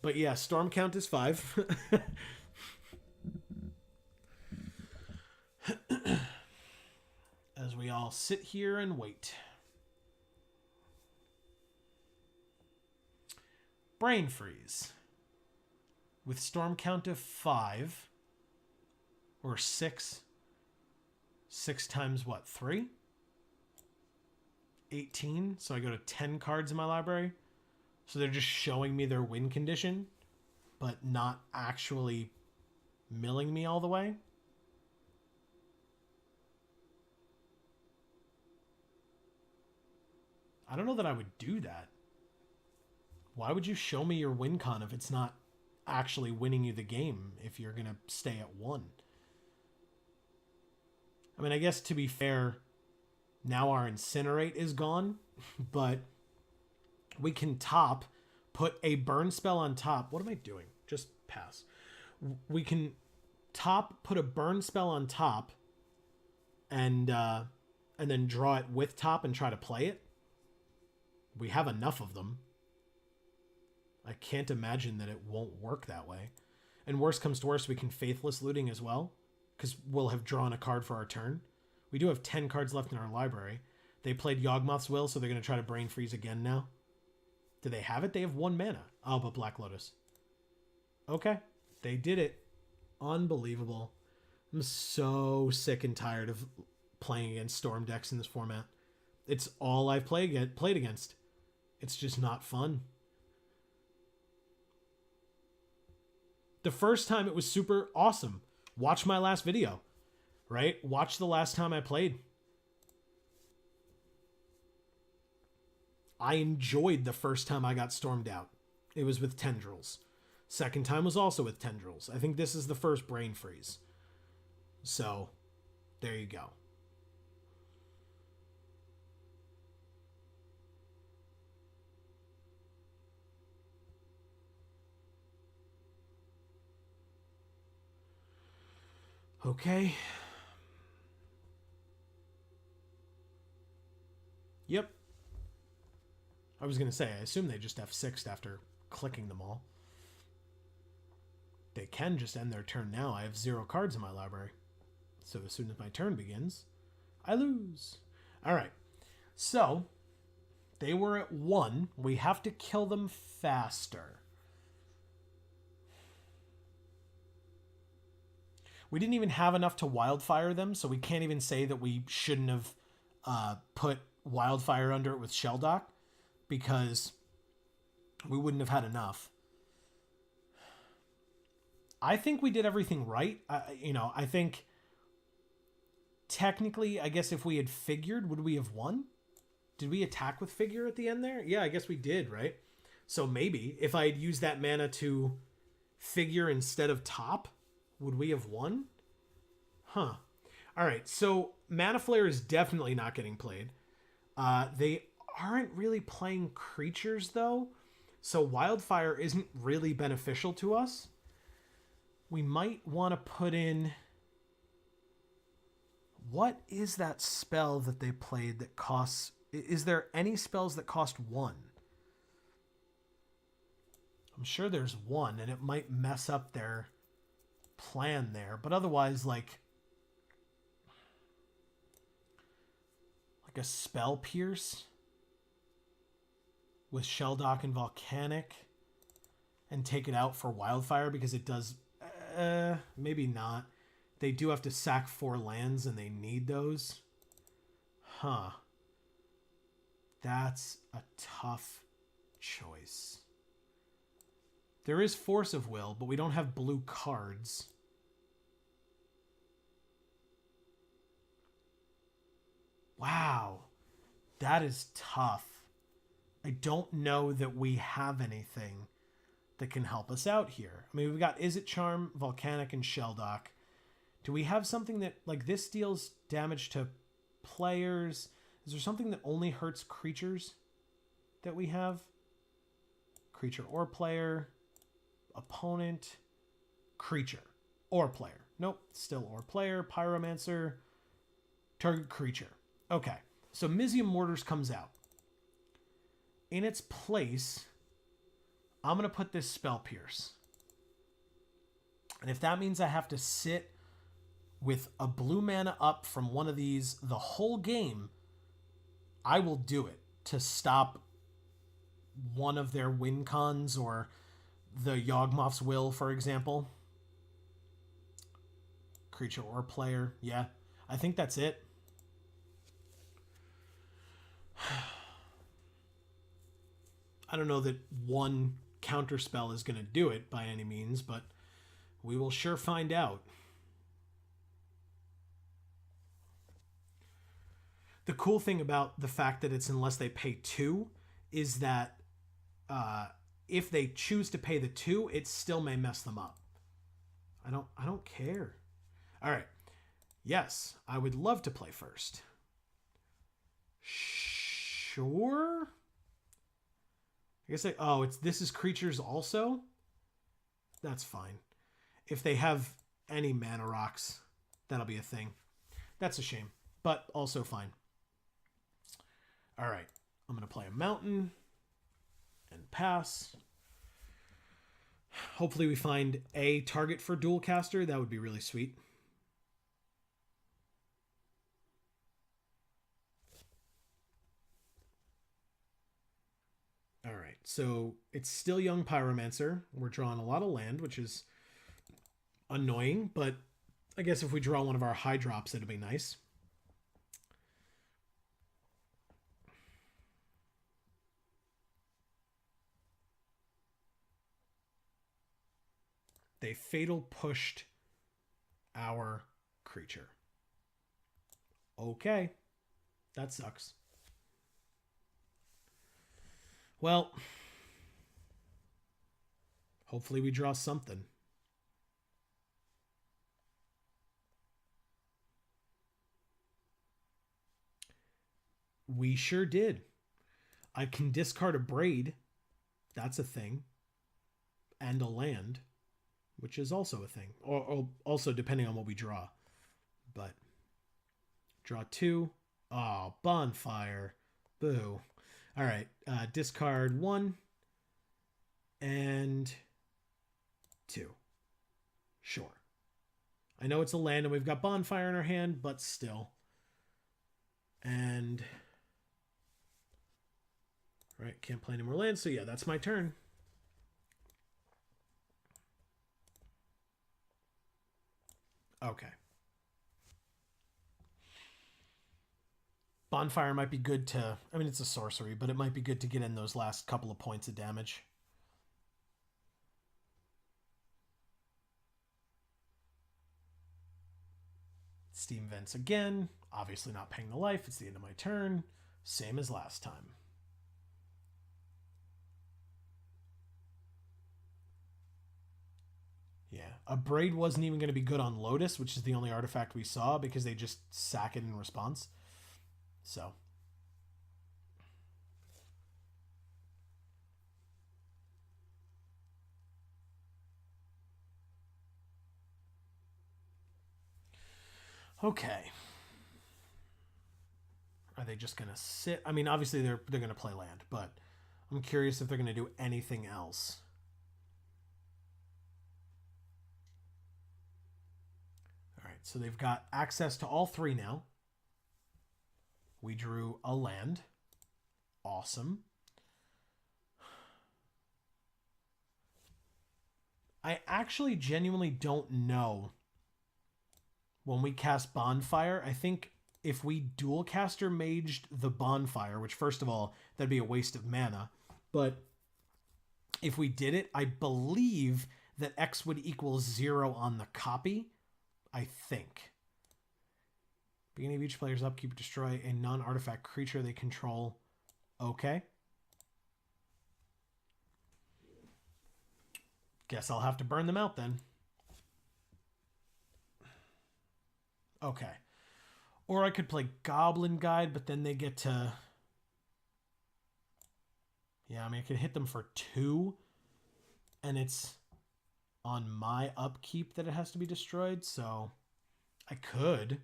But yeah, Storm count is 5. As we all sit here and wait. Brain Freeze. With Storm count of 5. Or 6. 6 times what? 3? 18. So I go to 10 cards in my library. So they're just showing me their win condition, but not actually milling me all the way. I don't know that I would do that. Why would you show me your win con if it's not actually winning you the game if you're going to stay at 1? I mean, I guess to be fair, now our Incinerate is gone, but we can top, put a burn spell on top. What am I doing? Just pass. We can top, put a burn spell on top, and then draw it with top and try to play it. We have enough of them. I can't imagine that it won't work that way. And worst comes to worst, we can Faithless Looting as well, because we'll have drawn a card for our turn. We do have 10 cards left in our library. They played Yawgmoth's Will, so they're going to try to Brain Freeze again now. Do they have it? They have 1 mana. Oh, but Black Lotus. Okay. They did it. Unbelievable. I'm so sick and tired of playing against Storm decks in this format. It's all I've played against. It's just not fun. The first time it was super awesome. Watch my last video, right? Watch the last time I played. I enjoyed the first time I got stormed out. It was with Tendrils. Second time was also with Tendrils. I think this is the first Brain Freeze. So, there you go. Okay. Yep. I was going to say, I assume they just F6'd after clicking them all. They can just end their turn now. I have 0 cards in my library. So as soon as my turn begins, I lose. All right. So, they were at 1. We have to kill them faster. We didn't even have enough to Wildfire them, so we can't even say that we shouldn't have put Wildfire under it with Shelldock, because we wouldn't have had enough. I think we did everything right. I think technically, I guess if we had figured, would we have won? Did we attack with figure at the end there? Yeah, I guess we did, right? So maybe if I had used that mana to figure instead of top, would we have won? Huh. All right, so Mana Flare is definitely not getting played. They aren't really playing creatures, though, so Wildfire isn't really beneficial to us. We might want to put in... What is that spell that they played that costs... Is there any spells that cost 1? I'm sure there's one, and it might mess up their plan there, but otherwise, like a Spell Pierce with Shelldock and Volcanic, and take it out for Wildfire, because it does maybe not. They do have to sack 4 lands, and they need those. Huh. That's a tough choice. There is Force of Will, but we don't have blue cards. Wow. That is tough. I don't know that we have anything that can help us out here. I mean, we've got Is It Charm, Volcanic, and Shelldock. Do we have something that, like, this deals damage to players? Is there something that only hurts creatures that we have? Creature or player, opponent, creature or player. Nope, still or player, pyromancer, target creature. Okay, so Mizium Mortars comes out. In its place, I'm going to put this Spell Pierce. And if that means I have to sit with a blue mana up from one of these the whole game, I will do it to stop one of their win cons or the Yawgmoth's Will, for example. Creature or player. Yeah, I think that's it. I don't know that one counterspell is going to do it by any means, but we will sure find out. The cool thing about the fact that it's unless they pay 2 is that if they choose to pay the 2, it still may mess them up. I don't care. All right. Yes, I would love to play first. Sure. I guess this is creatures also. That's fine. If they have any mana rocks, that'll be a thing. That's a shame, but also fine. All right, I'm going to play a mountain and pass. Hopefully we find a target for dual caster. That would be really sweet. All right, so it's still young Pyromancer. We're drawing a lot of land, which is annoying, but I guess if we draw one of our high drops, it'll be nice. They fatal pushed our creature. Okay, that sucks. Well, hopefully we draw something. We sure did. I can discard a Braid. That's a thing. And a land, which is also a thing. Or also depending on what we draw. But draw 2. Oh, Bonfire. Boo. All right, discard 1 and 2. Sure. I know it's a land and we've got Bonfire in our hand, but still. And all right, can't play any more lands, so yeah, that's my turn. Okay. Bonfire might be good to... I mean, it's a sorcery, but it might be good to get in those last couple of points of damage. Steam Vents again. Obviously not paying the life. It's the end of my turn. Same as last time. Yeah. A Braid wasn't even going to be good on Lotus, which is the only artifact we saw, because they just sack it in response. So. Okay. Are they just going to sit? I mean, obviously they're going to play land, but I'm curious if they're going to do anything else. All right, so they've got access to all 3 now. We drew a land. Awesome. I actually genuinely don't know when we cast Bonfire. I think if we dual caster maged the Bonfire, which first of all, that'd be a waste of mana. But if we did it, I believe that X would equal 0 on the copy. I think. Beginning of each player's upkeep, destroy a non-artifact creature they control. Okay. Guess I'll have to burn them out then. Okay. Or I could play Goblin Guide, but then they get to... Yeah, I mean, I could hit them for 2. And it's on my upkeep that it has to be destroyed, so I could.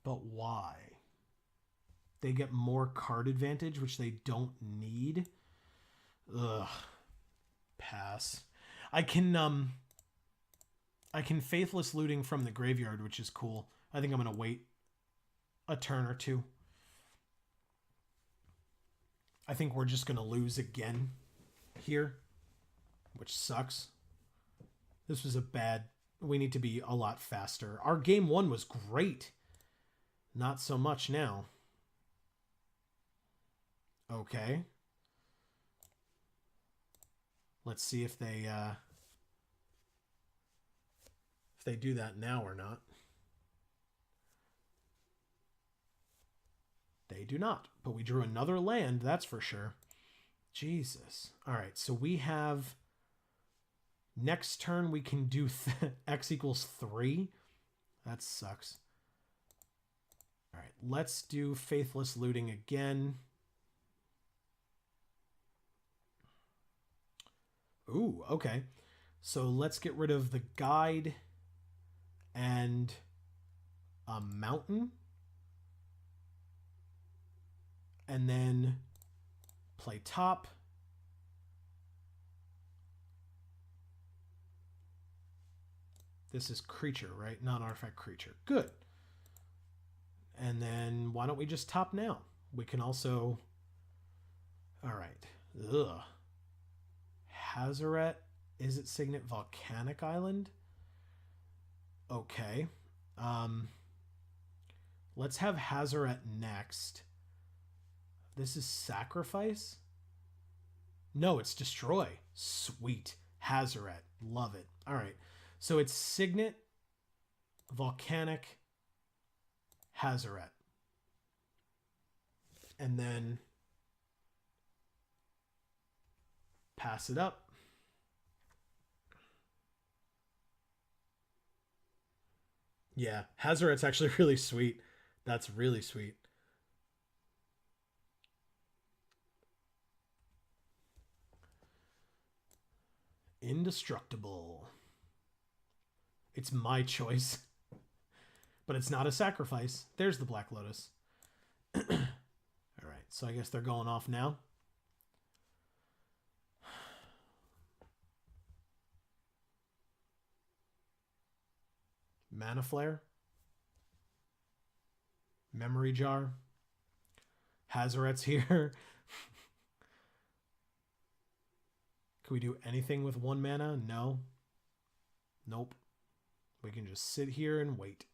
But why? They get more card advantage, which they don't need. Ugh. Pass. I can Faithless Looting from the graveyard, which is cool. I think I'm going to wait a turn or 2. I think we're just going to lose again here, which sucks. This was a bad... We need to be a lot faster. Our game 1 was great. Not so much now. Okay. Let's see if they do that now or not. They do not, but we drew another land, that's for sure. Jesus. All right, so we have... Next turn, we can do X equals 3. That sucks. All right, let's do Faithless Looting again. Ooh, okay. So let's get rid of the guide and a mountain. And then play top. This is creature, right? Non-artifact creature. Good. And then why don't we just top now? We can also... All right. Ugh. Hazaret. Is it Signet Volcanic Island? Okay. Let's have Hazaret next. This is Sacrifice? No, it's Destroy. Sweet. Hazaret. Love it. All right. So it's Signet, Volcanic, Hazaret. And then pass it up. Yeah, Hazaret's actually really sweet. That's really sweet. Indestructible. It's my choice. But it's not a sacrifice. There's the Black Lotus. All right, so I guess they're going off now. Mana Flare. Memory Jar. Hazaret's here. Can we do anything with 1 mana? No. Nope. We can just sit here and wait.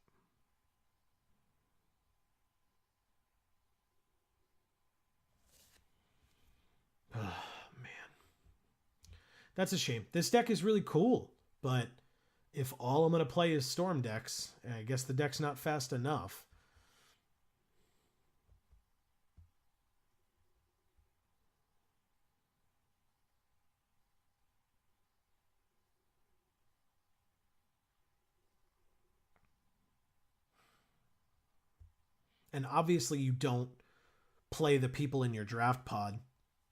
Oh, man. That's a shame. This deck is really cool, but if all I'm going to play is Storm decks, I guess the deck's not fast enough. And obviously you don't play the people in your draft pod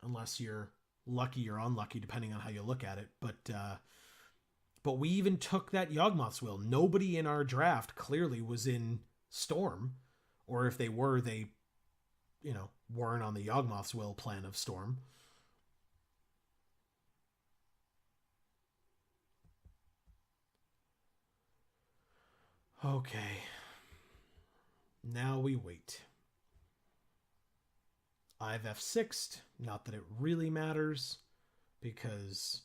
unless you're lucky or unlucky, depending on how you look at it. But we even took that Yawgmoth's Will. Nobody in our draft clearly was in Storm. Or if they were, they, weren't on the Yawgmoth's Will plan of Storm. Okay. Now we wait. I've F6'd. Not that it really matters, because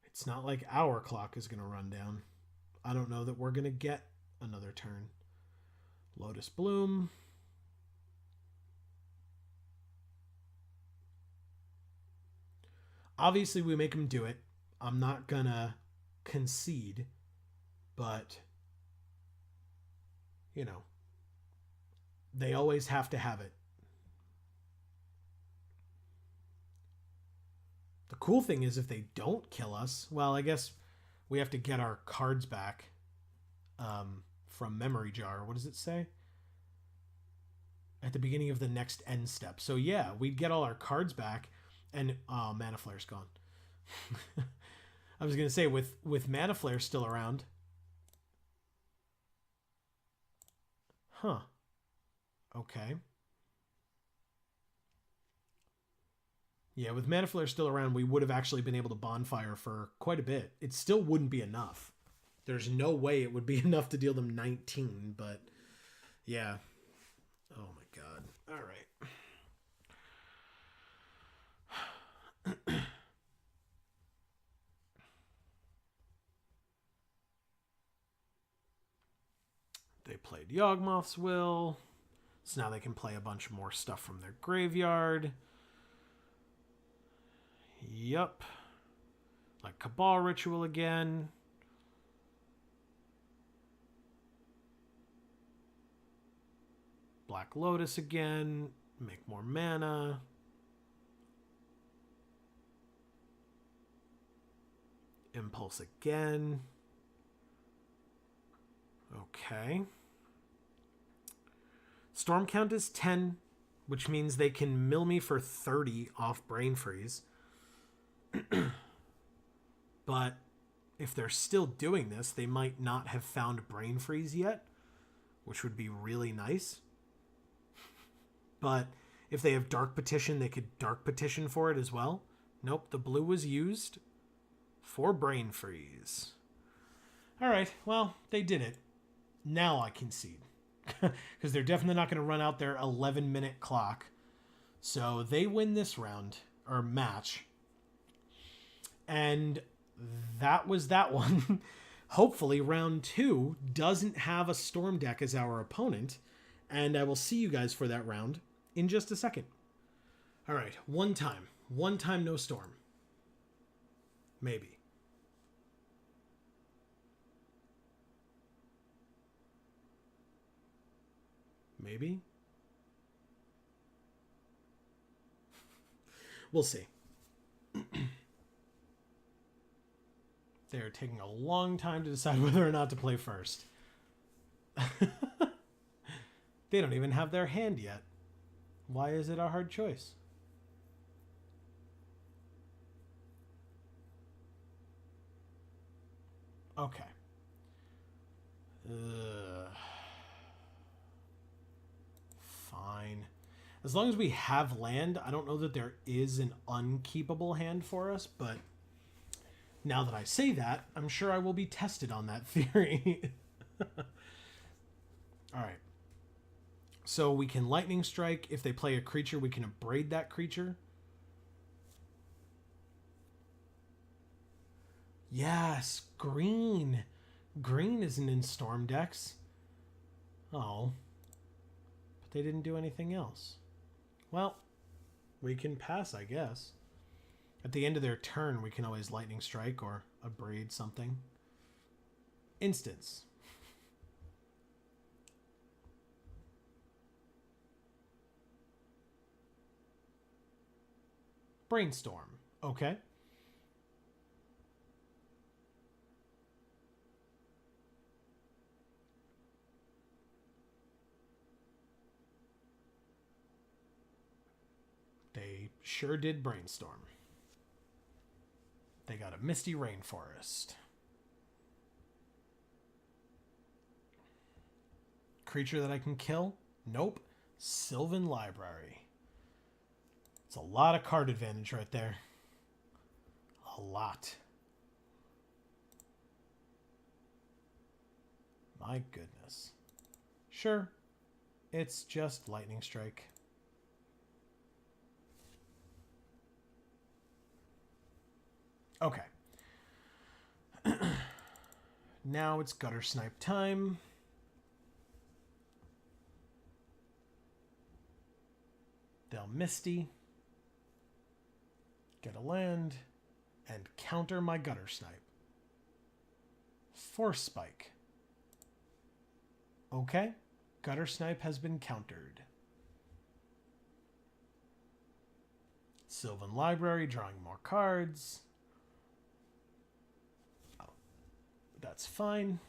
it's not like our clock is going to run down. I don't know that we're going to get another turn. Lotus Bloom. Obviously, we make him do it. I'm not going to concede. But, you know, they always have to have it. The cool thing is if they don't kill us, well, I guess we have to get our cards back from Memory Jar. What does it say? At the beginning of the next end step. So yeah, we'd get all our cards back, and Mana Flare's gone. I was gonna say with Mana Flare still around. Huh. Okay. Yeah, with Mana Flare still around, we would have actually been able to bonfire for quite a bit. It still wouldn't be enough. There's no way it would be enough to deal them 19, but yeah. Oh my god. All right. They played Yawgmoth's Will. So now they can play a bunch more stuff from their graveyard. Yup. Like Cabal Ritual again. Black Lotus again. Make more mana. Impulse again. Okay. Storm count is 10, which means they can mill me for 30 off Brain Freeze. But if they're still doing this, they might not have found Brain Freeze yet, which would be really nice. But if they have Dark Petition, they could Dark Petition for it as well. Nope, the blue was used for Brain Freeze. All right, well, they did it. Now I concede. Because they're definitely not going to run out their 11-minute clock. So they win this round, or match. And that was that one. Hopefully round 2 doesn't have a Storm deck as our opponent. And I will see you guys for that round in just a second. All right, one time. One time no Storm. Maybe. Maybe. We'll see. They're taking a long time to decide whether or not to play first. They don't even have their hand yet. Why is it a hard choice? Okay. Fine. As long as we have land, I don't know that there is an unkeepable hand for us, but now that I say that, I'm sure I will be tested on that theory. All right. So we can Lightning Strike. If they play a creature, we can abrade that creature. Yes, green. Green isn't in Storm decks. Oh. But they didn't do anything else. Well, we can pass, I guess. At the end of their turn, we can always Lightning Strike or abrade something. Instance. Brainstorm. Okay. They sure did brainstorm. They got a Misty Rainforest. Creature that I can kill? Nope. Sylvan Library. It's a lot of card advantage right there. A lot. My goodness. Sure. It's just Lightning Strike. Okay. Now it's Gutter Snipe time. They'll Misty. Get a land. And counter my Gutter Snipe. Force Spike. Okay. Gutter Snipe has been countered. Sylvan Library, drawing more cards. Oh, that's fine.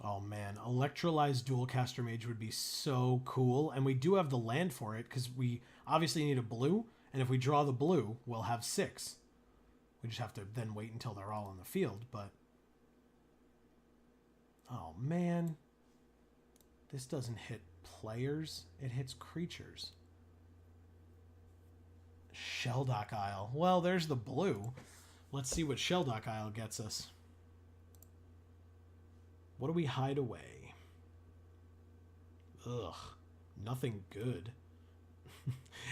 Oh man, Electrolyzed Dualcaster Mage would be so cool. And we do have the land for it because we obviously need a blue. And if we draw the blue, we'll have 6. We just have to then wait until they're all on the field. But, oh man, this doesn't hit players. It hits creatures. Shelldock Isle. Well, there's the blue. Let's see what Shelldock Isle gets us. What do we hide away? Ugh, nothing good.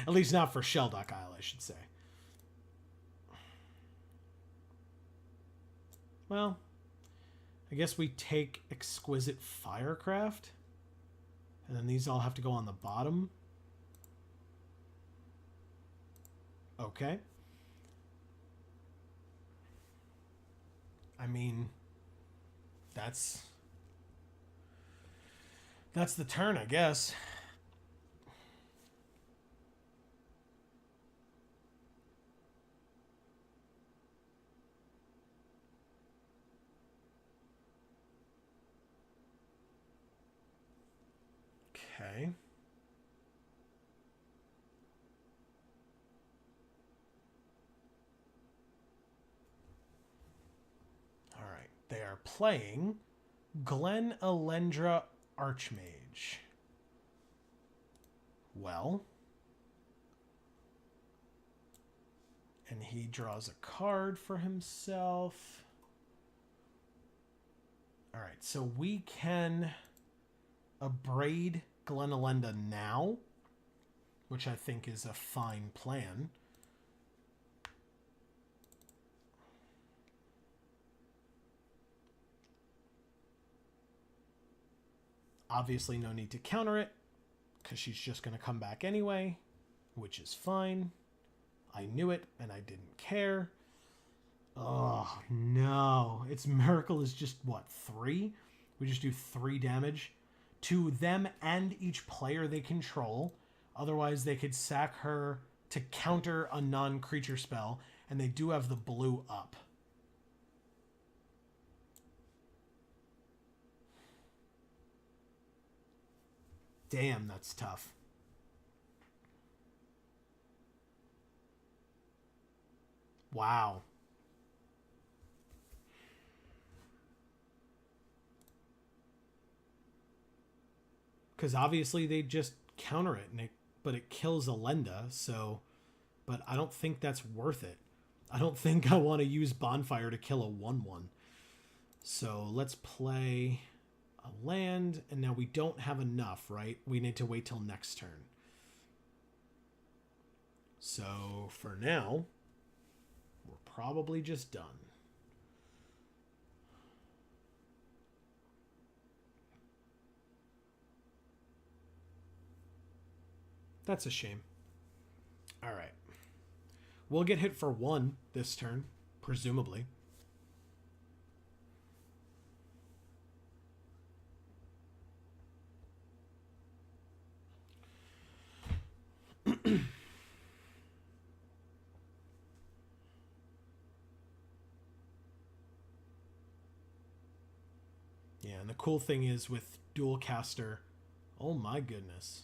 At least not for Shelldock Isle, I should say. Well, I guess we take Exquisite Firecraft. And then these all have to go on the bottom. Okay. I mean, that's the turn, I guess. Okay. All right. They are playing Glen Elendra Archmage. Well. And he draws a card for himself. All right. So we can abrade Glen Elendra now, which I think is a fine plan. Obviously, no need to counter it, because she's just going to come back anyway, which is fine. I knew it, and I didn't care. Oh, no. Its Miracle is just, what, 3? We just do 3 damage to them and each player they control. Otherwise, they could sack her to counter a non-creature spell, and they do have the blue up. Damn, that's tough. Wow. Because obviously they just counter it, but it kills Elenda, so... But I don't think that's worth it. I don't think I want to use Bonfire to kill a 1-1. So let's play a land, and now we don't have enough, right? We need to wait till next turn. So for now, we're probably just done. That's a shame. All right. We'll get hit for 1 this turn, presumably. Yeah, and the cool thing is with Dualcaster, oh my goodness.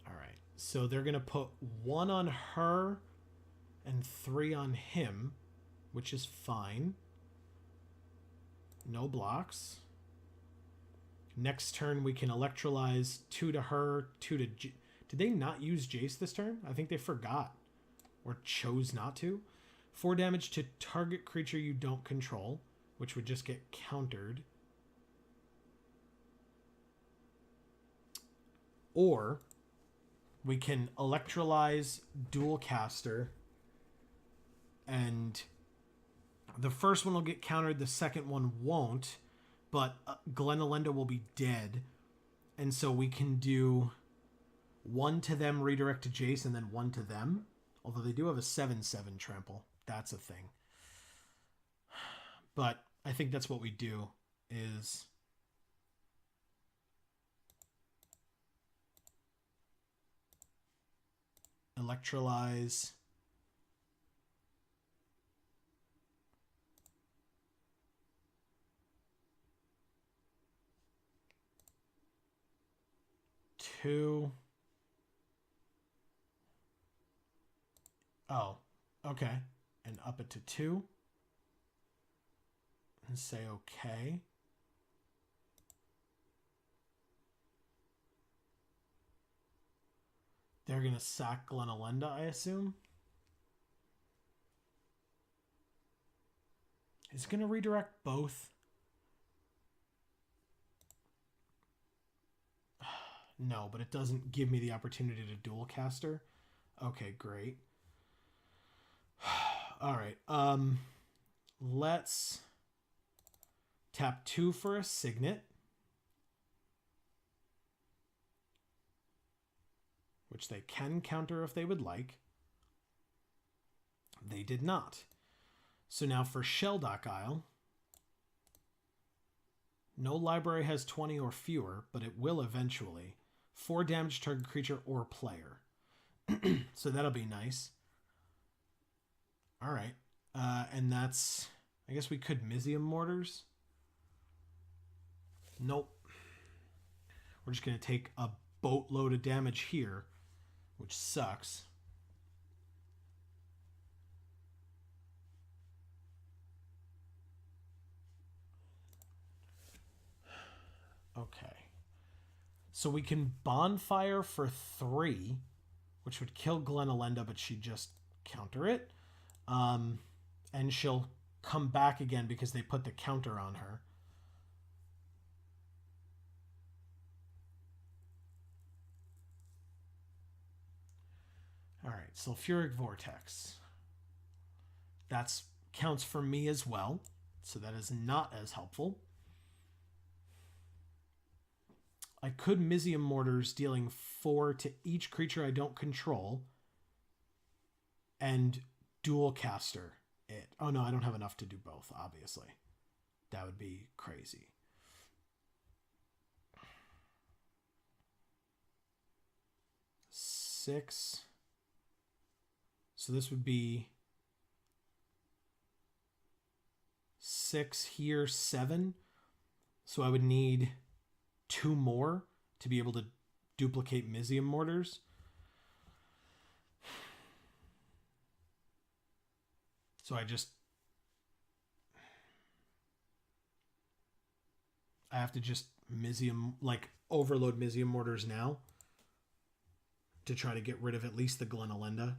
Alright, so they're going to put 1 on her and 3 on him, which is fine. No blocks. Next turn we can electrolyze 2 to her, 2 to... Did they not use Jace this turn? I think they forgot. Or chose not to. 4 damage to target creature you don't control, which would just get countered. Or We can electrolyze dual caster, and the first one will get countered, the second one won't, but Glenelenda will be dead, and so we can do one to them, redirect to Jace, and then one to them. Although they do have a 7/7 trample. That's a thing. But I think that's what we do is electrolyze. Two. Oh, okay. And up it to 2. And say okay. They're going to sack Glenelenda, I assume. Is it going to redirect both? No, but it doesn't give me the opportunity to dual caster. Okay, great. All right. Let's tap 2 for a Signet, which they can counter if they would like. They did not. So now for Shelldock Isle, no library has 20 or fewer, but it will eventually. 4 damage to target creature or player. So that'll be nice. All right. And that's... I guess we could Mizium Mortars. Nope. We're just going to take a boatload of damage here, which sucks. Okay. So we can Bonfire for 3, which would kill Glenelenda, but she'd just counter it. And she'll come back again because they put the counter on her. All right, Sulfuric Vortex. That counts for me as well, so that is not as helpful. I could Mizium Mortars, dealing 4 to each creature I don't control, and dual caster it. Oh no, I don't have enough to do both, obviously. That would be crazy. Six. So this would be 6 here, 7. So I would need 2 more to be able to duplicate Mizium Mortars. So I have to just overload Mizium Mortars now to try to get rid of at least the Glenelenda.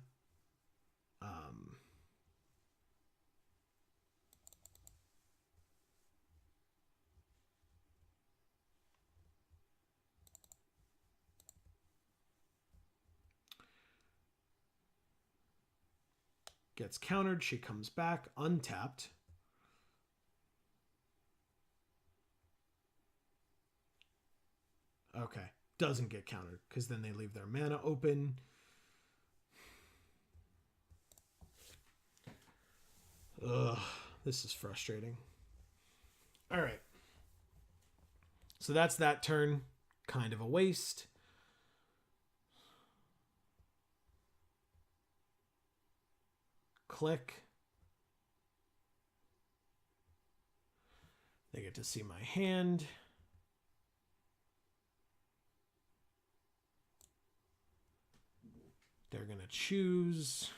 Gets countered. She comes back untapped. Okay. Doesn't get countered because then they leave their mana open. Ugh, this is frustrating. All right. So that's that turn. Kind of a waste. Click. They get to see my hand. They're going to choose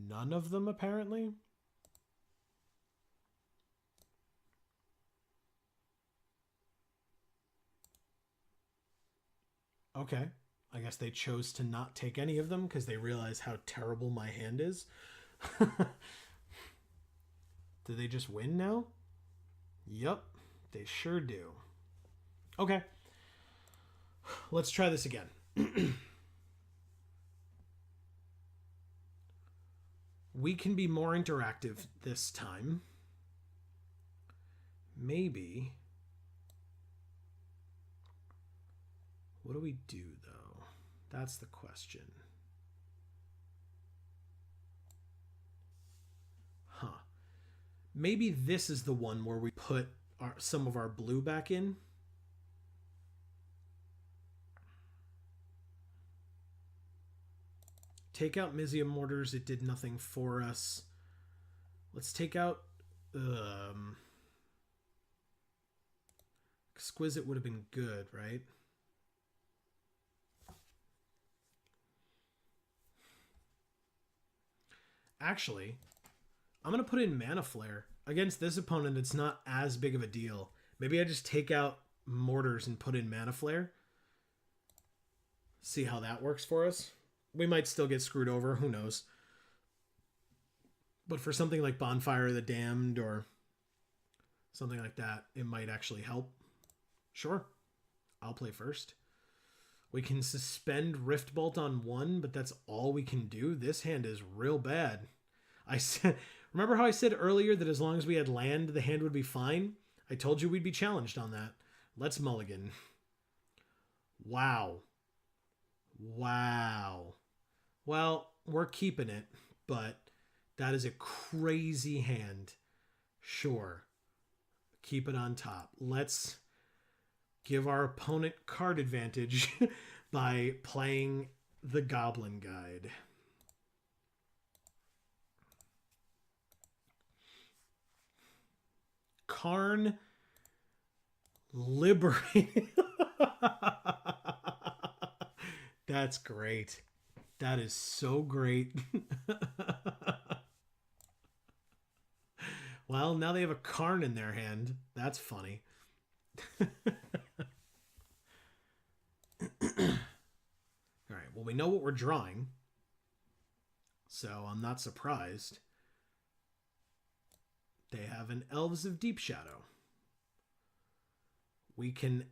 none of them, apparently. Okay. I guess they chose to not take any of them because they realize how terrible my hand is. Do they just win now? Yep, they sure do. Okay. Let's try this again. We can be more interactive this time. Maybe. What do we do, though? That's the question. Huh. Maybe this is the one where we put some of our blue back in. Take out Mizium Mortars. It did nothing for us. Let's take out... Exquisite would have been good, right? Actually, I'm going to put in Mana Flare. Against this opponent, it's not as big of a deal. Maybe I just take out Mortars and put in Mana Flare. See how that works for us. We might still get screwed over. Who knows? But for something like Bonfire of the Damned or something like that, it might actually help. Sure. I'll play first. We can suspend Rift Bolt on one, but that's all we can do. This hand is real bad. I said, remember how I said earlier that as long as we had land, the hand would be fine? I told you we'd be challenged on that. Let's mulligan. Wow. Wow. Well, we're keeping it, but that is a crazy hand. Sure. Keep it on top. Let's give our opponent card advantage by playing the Goblin Guide. Karn Liberate. That's great. That is so great. Well, now they have a Karn in their hand. That's funny. All right, well, we know what we're drawing, so I'm not surprised. They have an Elves of Deep Shadow. We can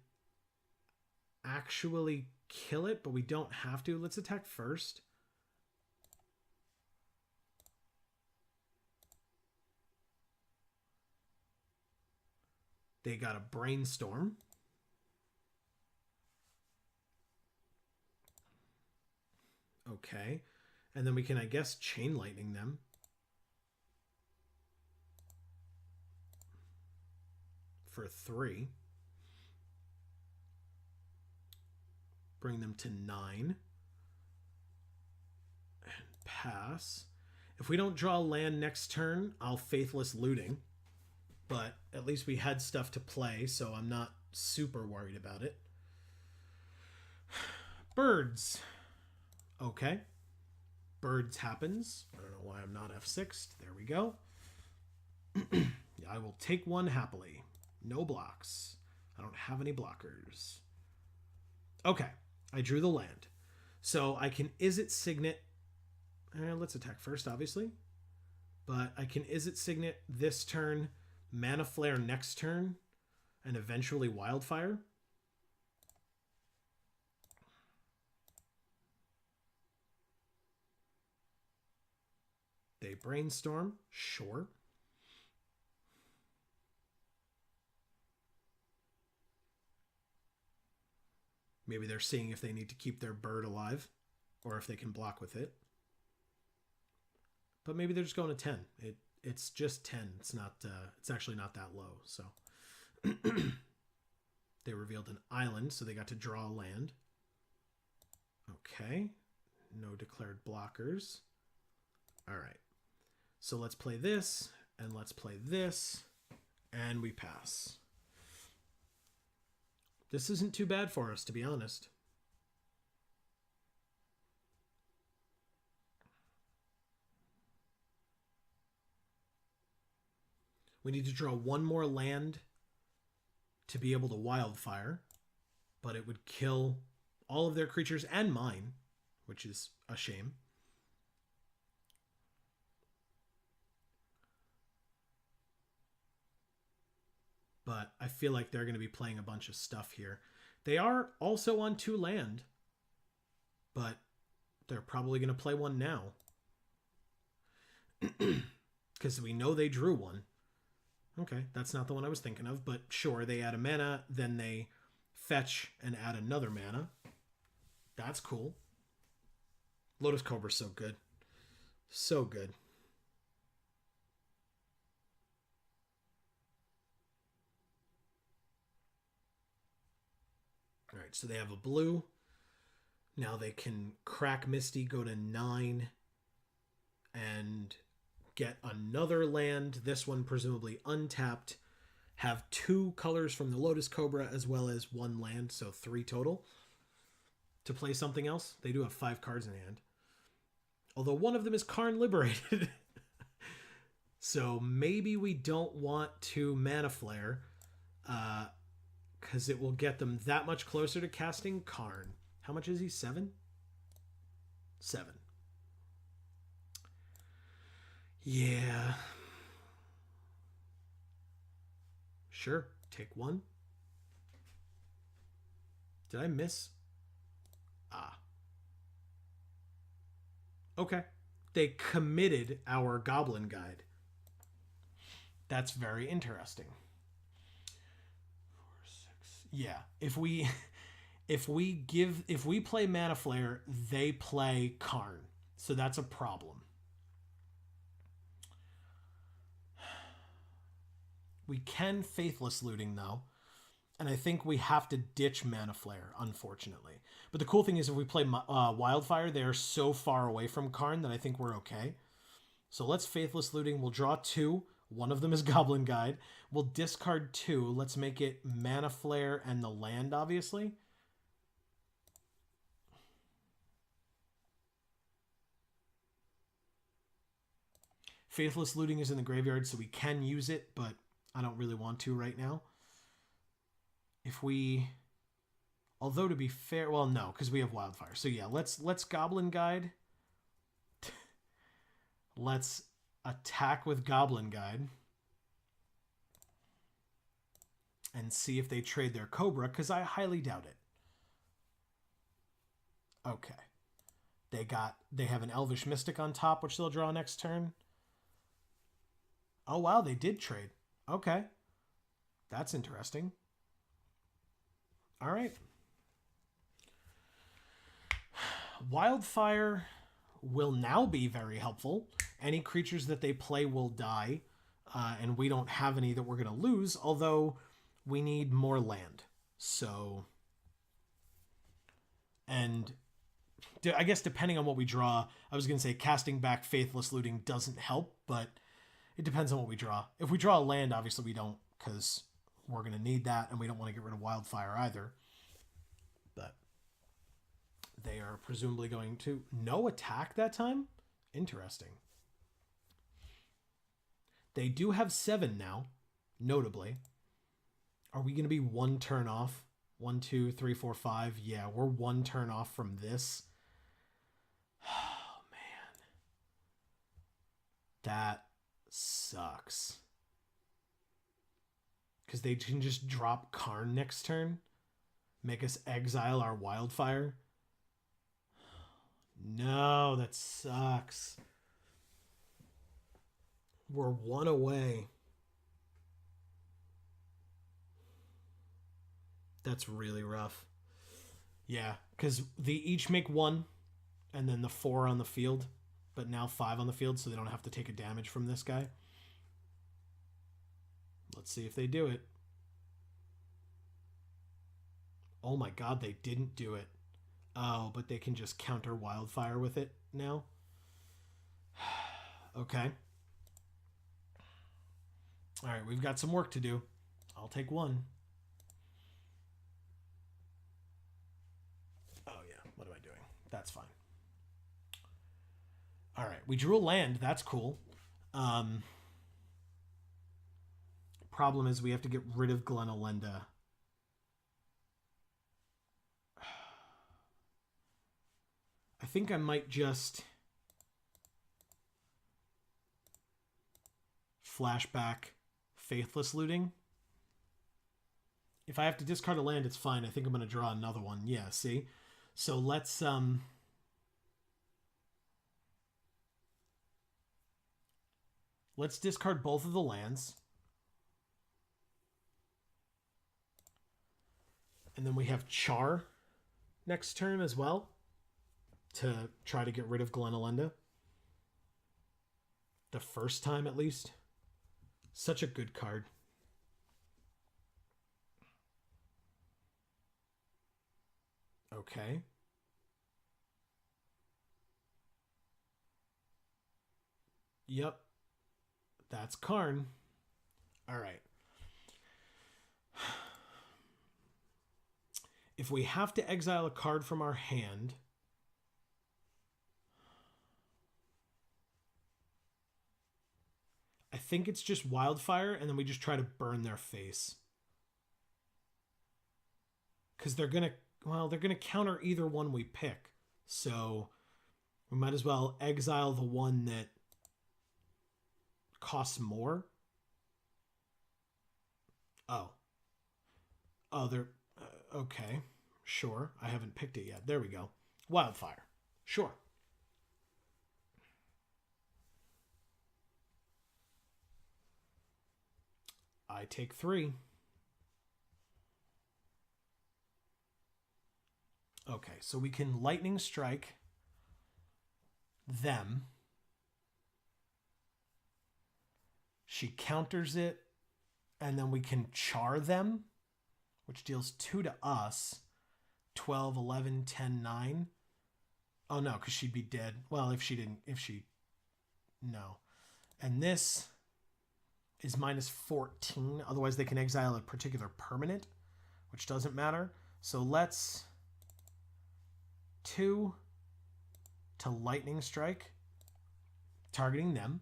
actually kill it, but we don't have to. Let's attack first. They got a Brainstorm. Okay. And then we can, I guess, Chain Lightning them. For 3. Bring them to 9. And pass. If we don't draw land next turn, I'll Faithless Looting. But at least we had stuff to play, so I'm not super worried about it. Birds. Okay. Birds happens. I don't know why I'm not F6'd. There we go. I will take one happily. No blocks. I don't have any blockers. Okay. I drew the land. So I can Izzet Signet. Let's attack first, obviously. But I can Izzet Signet this turn, Mana Flare next turn, and eventually Wildfire. They Brainstorm. Sure. Maybe they're seeing if they need to keep their bird alive or if they can block with it. But maybe they're just going to 10. It's just 10. It's not. It's actually not that low. So they revealed an island, so they got to draw land. Okay. No declared blockers. All right. So let's play this, and let's play this, and we pass. This isn't too bad for us, to be honest. We need to draw one more land to be able to Wildfire, but it would kill all of their creatures and mine, which is a shame. but I feel like they're going to be playing a bunch of stuff here. They are also on 2 land, but they're probably going to play one now. Because we know they drew one. Okay, that's not the one I was thinking of, but sure, they add a mana, then they fetch and add another mana. That's cool. Lotus Cobra's so good. So good. All right, so they have a blue. Now they can crack Misty, go to 9, and get another land. This one presumably untapped. Have 2 colors from the Lotus Cobra as well as 1 land, so 3 total. To play something else, they do have 5 cards in hand. Although one of them is Karn Liberated. So maybe we don't want to Mana Flare, because it will get them that much closer to casting Karn. How much is he? 7? 7. Yeah. Sure, take 1. Did I miss? Ah. Okay. They committed our Goblin Guide. That's very interesting. 4, 6. Yeah. If we play Mana Flare, they play Karn. So that's a problem. We can Faithless Looting, though. And I think we have to ditch Mana Flare, unfortunately. But the cool thing is if we play Wildfire, they are so far away from Karn that I think we're okay. So let's Faithless Looting. We'll draw 2. One of them is Goblin Guide. We'll discard 2. Let's make it Mana Flare and the land, obviously. Faithless Looting is in the graveyard, so we can use it, but I don't really want to right now. If we... Although to be fair... Well, no, because we have Wildfire. So yeah, let's Goblin Guide. Let's attack with Goblin Guide. And see if they trade their Cobra, because I highly doubt it. Okay. They have an Elvish Mystic on top, which they'll draw next turn. Oh, wow, they did trade. Okay. That's interesting. All right. Wildfire will now be very helpful. Any creatures that they play will die, and we don't have any that we're going to lose, although we need more land. So, and I guess depending on what we draw, I was going to say casting back Faithless Looting doesn't help, but it depends on what we draw. If we draw a land, obviously we don't, because we're going to need that, and we don't want to get rid of Wildfire either. But they are presumably going to... No attack that time? Interesting. They do have 7 now, notably. Are we going to be 1 turn off? 1, 2, 3, 4, 5. Yeah, we're 1 turn off from this. Oh, man. That sucks. Because they can just drop Karn next turn. Make us exile our Wildfire. No, that sucks. We're 1 away. That's really rough. Yeah, because they each make 1, and then the 4 on the field, but now 5 on the field, so they don't have to take a damage from this guy. Let's see if they do it. Oh my god, they didn't do it. Oh, but they can just counter Wildfire with it now. Okay. All right, we've got some work to do. I'll take 1. Oh yeah, what am I doing? That's fine. All right, we drew a land. That's cool. Problem is we have to get rid of Glen Elenda. I think I might just flashback Faithless Looting If I have to discard a land, it's fine. I think I'm going to draw another one. Yeah, see? So let's discard both of the lands. And then we have Char next turn as well to try to get rid of Glen Elenda. The first time, at least. Such a good card. Okay. Yep. That's Karn. All right. If we have to exile a card from our hand, I think it's just Wildfire, and then we just try to burn their face. Because they're going to counter either one we pick. So we might as well exile the one that costs more. Oh, they're... okay, sure. I haven't picked it yet. There we go. Wildfire. Sure. I take 3. Okay, so we can Lightning Strike them. She counters it, and then we can Char them, which deals 2 to us. 12, 11, 10, 9. Oh, no, because she'd be dead. Well, no. And this is minus 14. Otherwise, they can exile a particular permanent, which doesn't matter. So let's 2 to Lightning Strike, targeting them.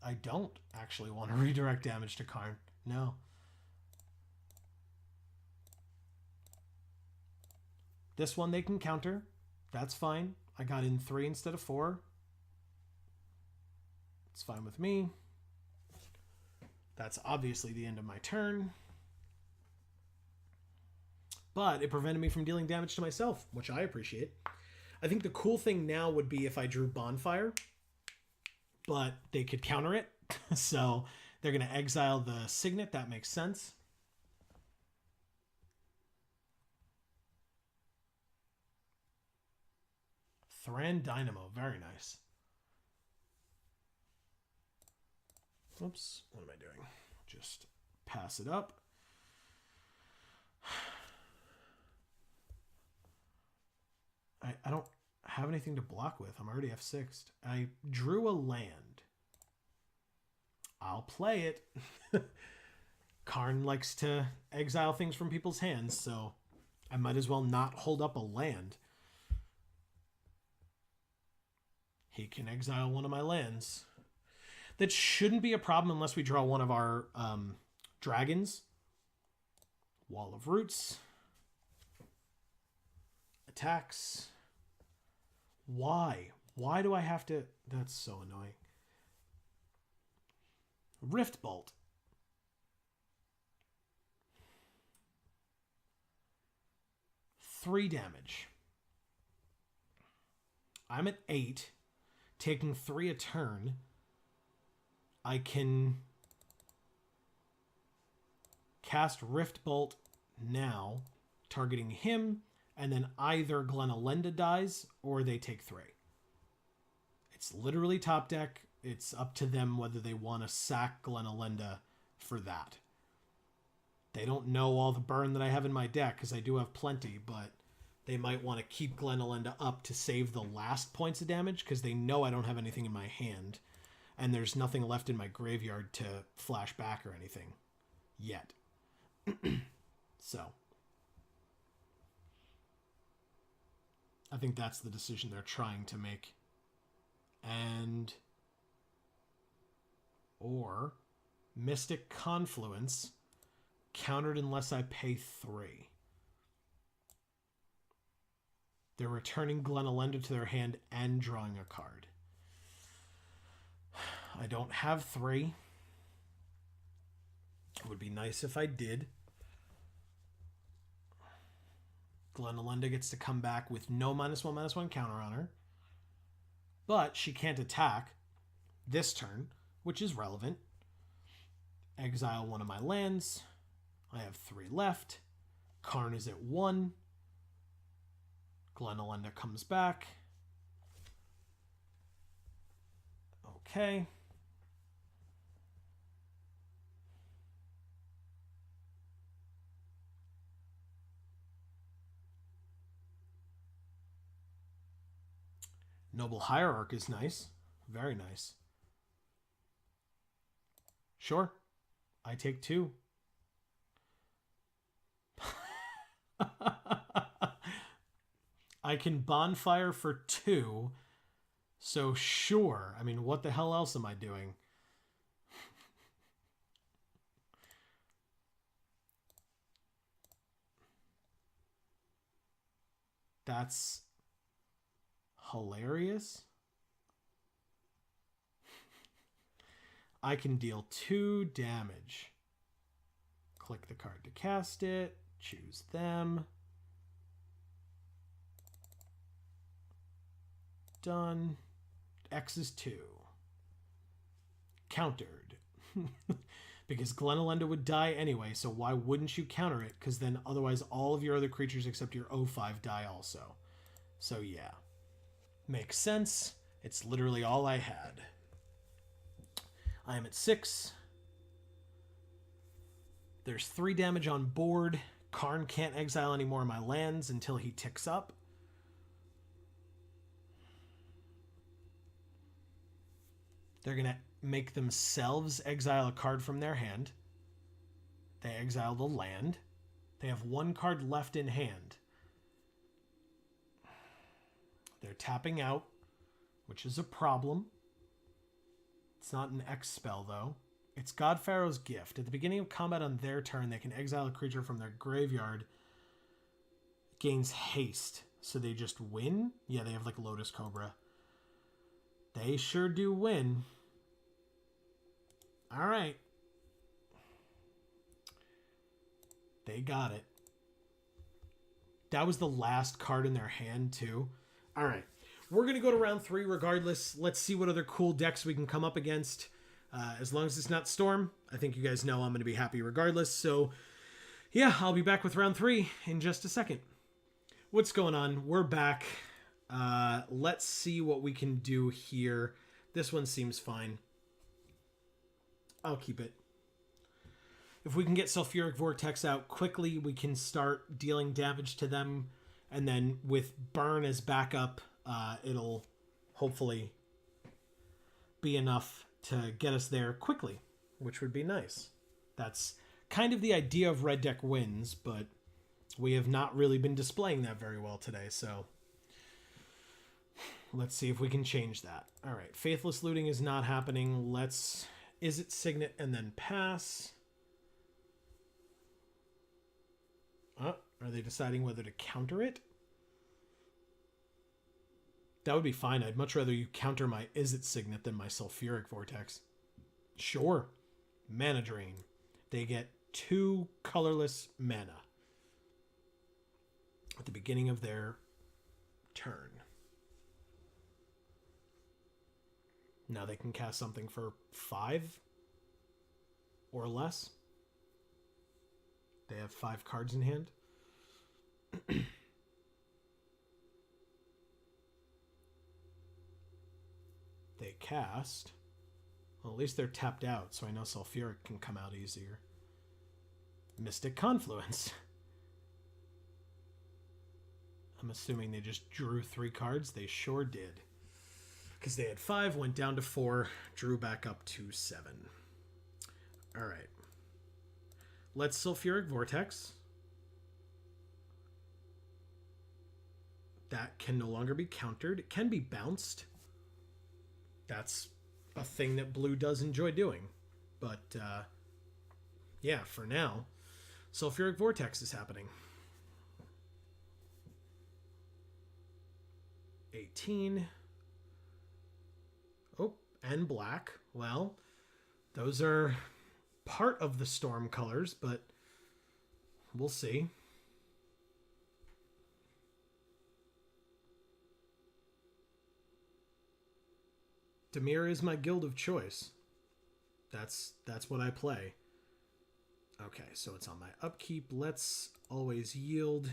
I don't actually want to redirect damage to Karn. No. This one they can counter. That's fine. I got in 3 instead of 4. It's fine with me. That's obviously the end of my turn. But it prevented me from dealing damage to myself, which I appreciate. I think the cool thing now would be if I drew Bonfire, but they could counter it. So they're going to exile the Signet. That makes sense. Thran Dynamo. Very nice. Oops. What am I doing? Just pass it up. I don't have anything to block with. I'm already F6'd. I drew a land. I'll play it. Karn likes to exile things from people's hands, so I might as well not hold up a land. He can exile one of my lands. That shouldn't be a problem unless we draw one of our dragons. Wall of Roots. Attacks. Why? Why do I have to... That's so annoying. Rift Bolt. Three damage. I'm at 8. Taking 3 a turn. I can cast Rift Bolt now, targeting him, and then either Glen Elenda dies or they take 3. It's literally top deck. It's up to them whether they want to sack Glen Elenda for that. They don't know all the burn that I have in my deck, because I do have plenty, but they might want to keep Glen Elenda up to save the last points of damage, because they know I don't have anything in my hand, and there's nothing left in my graveyard to flash back or anything yet. So I think that's the decision they're trying to make. And or Mystic Confluence, countered unless I pay 3. They're returning Glen Elenda to their hand and drawing a card. I don't have 3. It would be nice if I did. Glenelenda gets to come back with no -1/-1 counter on her. But she can't attack this turn, which is relevant. Exile one of my lands. I have 3 left. Karn is at 1. Glenelenda comes back. Okay. Noble Hierarch is nice. Very nice. Sure. I take 2. I can bonfire for 2. So sure. I mean, what the hell else am I doing? That's hilarious. I can deal 2 damage. Click the card to cast it. Choose them. Done. X is 2. Countered. Because Glenelenda would die anyway, so why wouldn't you counter it? Because then otherwise all of your other creatures except your O5 die also. So yeah. Makes sense. It's literally all I had. I am at 6. There's 3 damage on board. Karn can't exile any more of my lands until he ticks up. They're going to make themselves exile a card from their hand. They exile the land. They have 1 card left in hand. They're tapping out, which is a problem. It's not an X spell, though. It's God Pharaoh's Gift. At the beginning of combat on their turn, they can exile a creature from their graveyard. It gains haste. So they just win? Yeah, they have like Lotus Cobra. They sure do win. All right. They got it. That was the last card in their hand, too. All right. We're going to go to round 3 regardless. Let's see what other cool decks we can come up against. As long as it's not Storm, I think you guys know I'm going to be happy regardless. So, yeah, I'll be back with round 3 in just a second. What's going on? We're back. Let's see what we can do here. This one seems fine. I'll keep it. If we can get Sulfuric Vortex out quickly, we can start dealing damage to them. And then with Burn as backup, it'll hopefully be enough to get us there quickly, which would be nice. That's kind of the idea of red deck wins, but we have not really been displaying that very well today, so let's see if we can change that. All right, Faithless Looting is not happening. Let's Izzet Signet and then pass. Are they deciding whether to counter it? That would be fine. I'd much rather you counter my Izzet Signet than my Sulfuric Vortex. Sure. Mana Drain. They get 2 colorless mana at the beginning of their turn. Now they can cast something for 5 or less. They have 5 cards in hand. They cast. Well, at least they're tapped out, so I know Sulfuric can come out easier. Mystic Confluence. I'm assuming they just drew 3 cards. They sure did. Because they had 5, went down to 4, drew back up to 7. All right. Let's Sulfuric Vortex. That can no longer be countered. It can be bounced. That's a thing that blue does enjoy doing. But, yeah, for now, Sulfuric Vortex is happening. 18. Oh, and black. Well, those are part of the storm colors, but we'll see. Dimir is my guild of choice. That's what I play. Okay, so it's on my upkeep. Let's always yield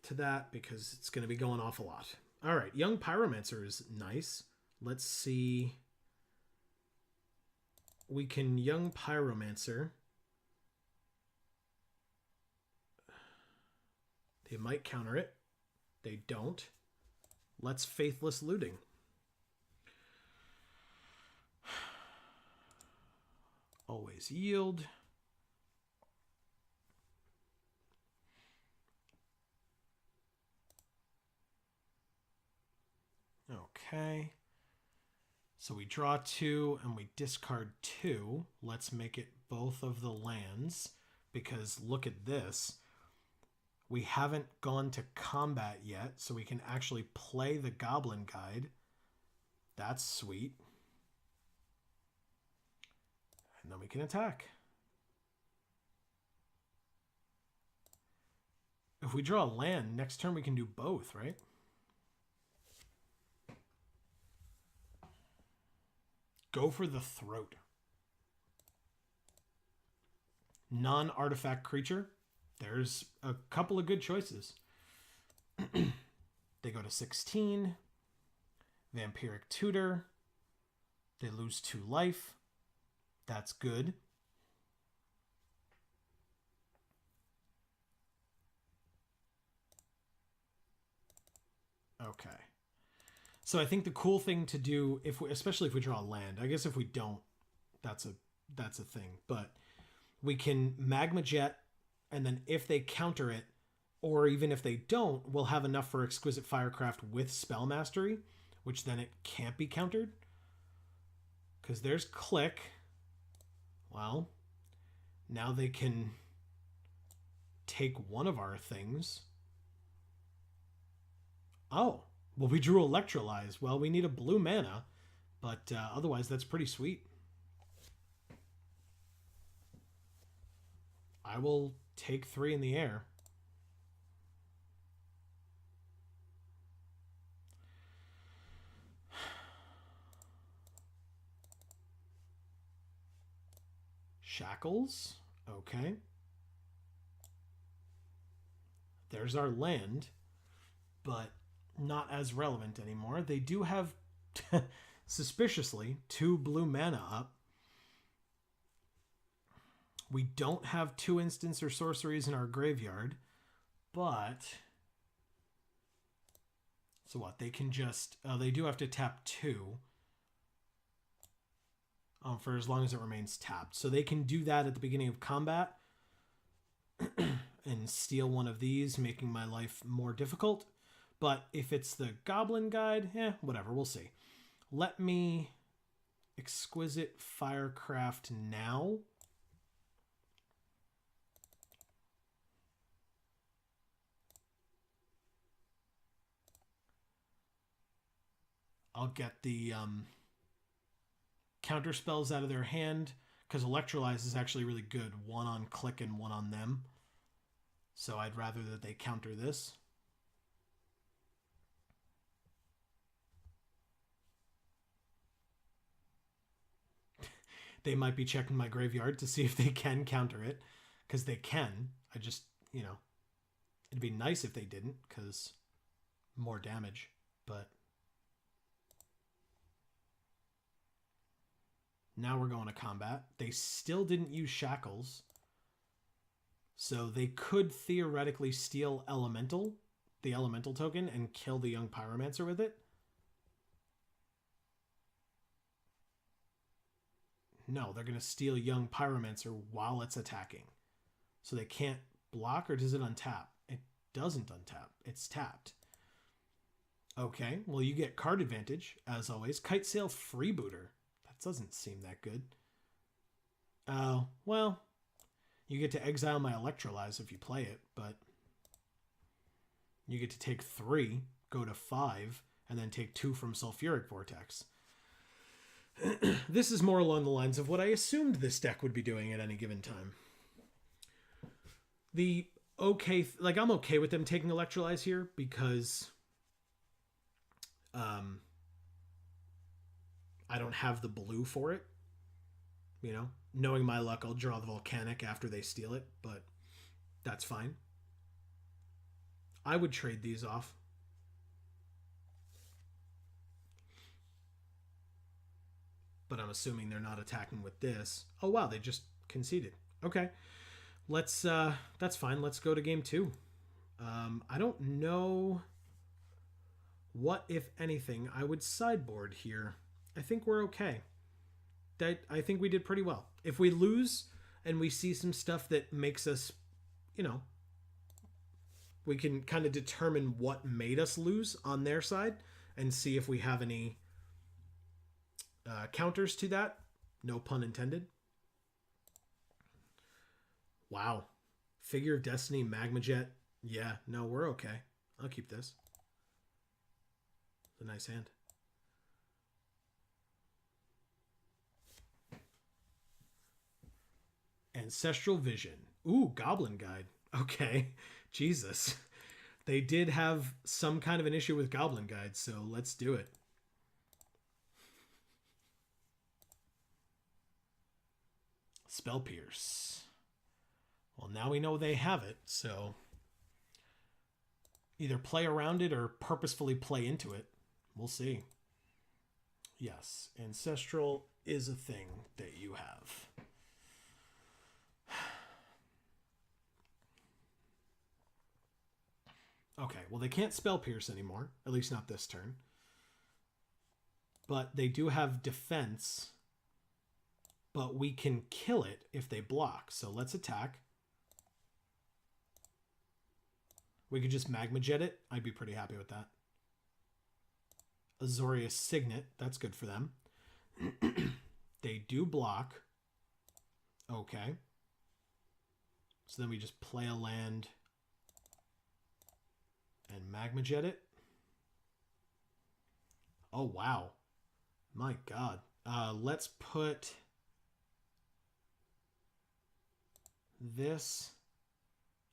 to that because it's going to be going off a lot. All right, Young Pyromancer is nice. Let's see. We can Young Pyromancer. They might counter it. They don't. Let's Faithless Looting. Always yield. Okay. So we draw 2 and we discard 2. Let's make it both of the lands because look at this. We haven't gone to combat yet, so we can actually play the Goblin Guide. That's sweet. And then we can attack. If we draw a land, next turn we can do both, right? Go for the Throat. Non-artifact creature. There's a couple of good choices. They go to 16. Vampiric Tutor. They lose 2 life. That's good. Okay. So I think the cool thing to do, especially if we draw a land, I guess if we don't, that's a thing. But we can Magma Jet, and then if they counter it, or even if they don't, we'll have enough for Exquisite Firecraft with Spell Mastery, which then it can't be countered. Because there's Click. Well, now they can take one of our things. Oh, well, we drew Electrolyze. Well, we need a blue mana, but otherwise that's pretty sweet. I will take 3 in the air. Shackles. Okay. There's our land, but not as relevant anymore. They do have, suspiciously, 2 blue mana up. We don't have 2 instants or sorceries in our graveyard, but... So what? They can just... they do have to tap 2. For as long as it remains tapped. So they can do that at the beginning of combat and steal one of these, making my life more difficult. But if it's the Goblin Guide, whatever, we'll see. Let me Exquisite Firecraft now. I'll get the counter spells out of their hand because Electrolyze is actually really good. 1 on Click and 1 on them. So I'd rather that they counter this. They might be checking my graveyard to see if they can counter it because they can. I just, it'd be nice if they didn't because more damage, but now we're going to combat. They still didn't use Shackles. So they could theoretically steal Elemental, the Elemental token, and kill the Young Pyromancer with it. No, they're going to steal Young Pyromancer while it's attacking. So they can't block, or does it untap? It doesn't untap. It's tapped. Okay, well, you get card advantage, as always. Kite Sail Freebooter. Doesn't seem that good. Oh, well, you get to exile my Electrolyze if you play it, but you get to take 3, go to 5, and then take 2 from Sulfuric Vortex. This is more along the lines of what I assumed this deck would be doing at any given time. I'm okay with them taking Electrolyze here because I don't have the blue for it. You know, knowing my luck, I'll draw the Volcanic after they steal it, but that's fine. I would trade these off. But I'm assuming they're not attacking with this. Oh wow, they just conceded. Okay. That's fine. Let's go to game 2. I don't know what, if anything, I would sideboard here. I think we're okay. I think we did pretty well. If we lose and we see some stuff that makes us, we can kind of determine what made us lose on their side and see if we have any counters to that. No pun intended. Wow. Figure of Destiny, Magma Jet. Yeah, no, we're okay. I'll keep this. It's a nice hand. Ancestral Vision. Ooh, Goblin Guide. Okay. Jesus. They did have some kind of an issue with Goblin Guide, so let's do it. Spell Pierce. Well, now we know they have it, so either play around it or purposefully play into it. We'll see. Yes, Ancestral is a thing that you have. Okay, well, they can't Spell Pierce anymore, at least not this turn. But they do have defense, but we can kill it if they block. So let's attack. We could just Magma Jet it. I'd be pretty happy with that. Azorius Signet. That's good for them. They do block. Okay. So then we just play a land and Magma Jet it. Oh, wow. My God. Let's put this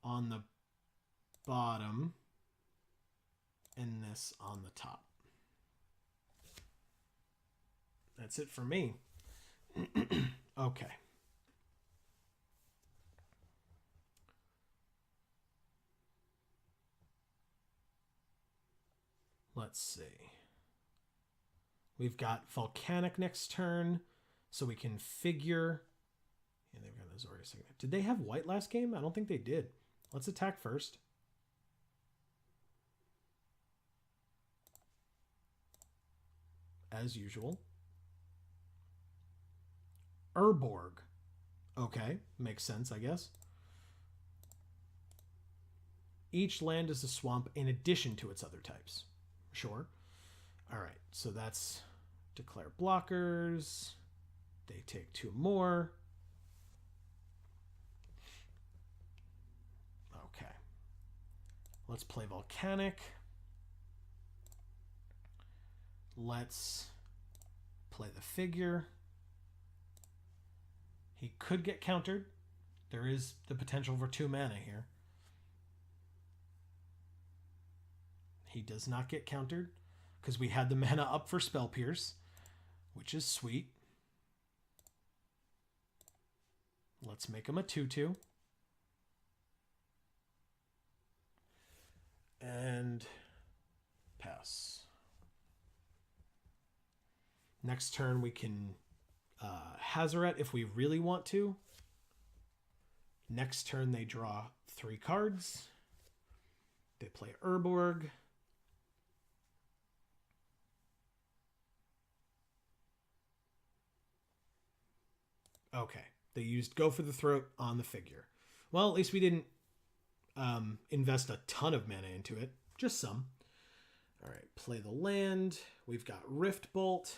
on the bottom and this on the top. That's it for me. Okay. Let's see. We've got Volcanic next turn, so we can figure. Yeah, they've got Azorius Signet. Did they have white last game? I don't think they did. Let's attack first. As usual. Urborg. Okay, makes sense, I guess. Each land is a swamp in addition to its other types. Sure. All right, so that's declare blockers. They take 2 more. Okay. Let's play Volcanic. Let's play the figure. He could get countered. There is the potential for 2 mana here. He does not get countered because we had the mana up for Spell Pierce, which is sweet. Let's make him a 2/2. And pass. Next turn we can Hazoret if we really want to. Next turn they draw 3 cards. They play Urborg. Okay, they used Go for the Throat on the figure. Well, at least we didn't invest a ton of mana into it. Just some. All right, play the land. We've got Rift Bolt,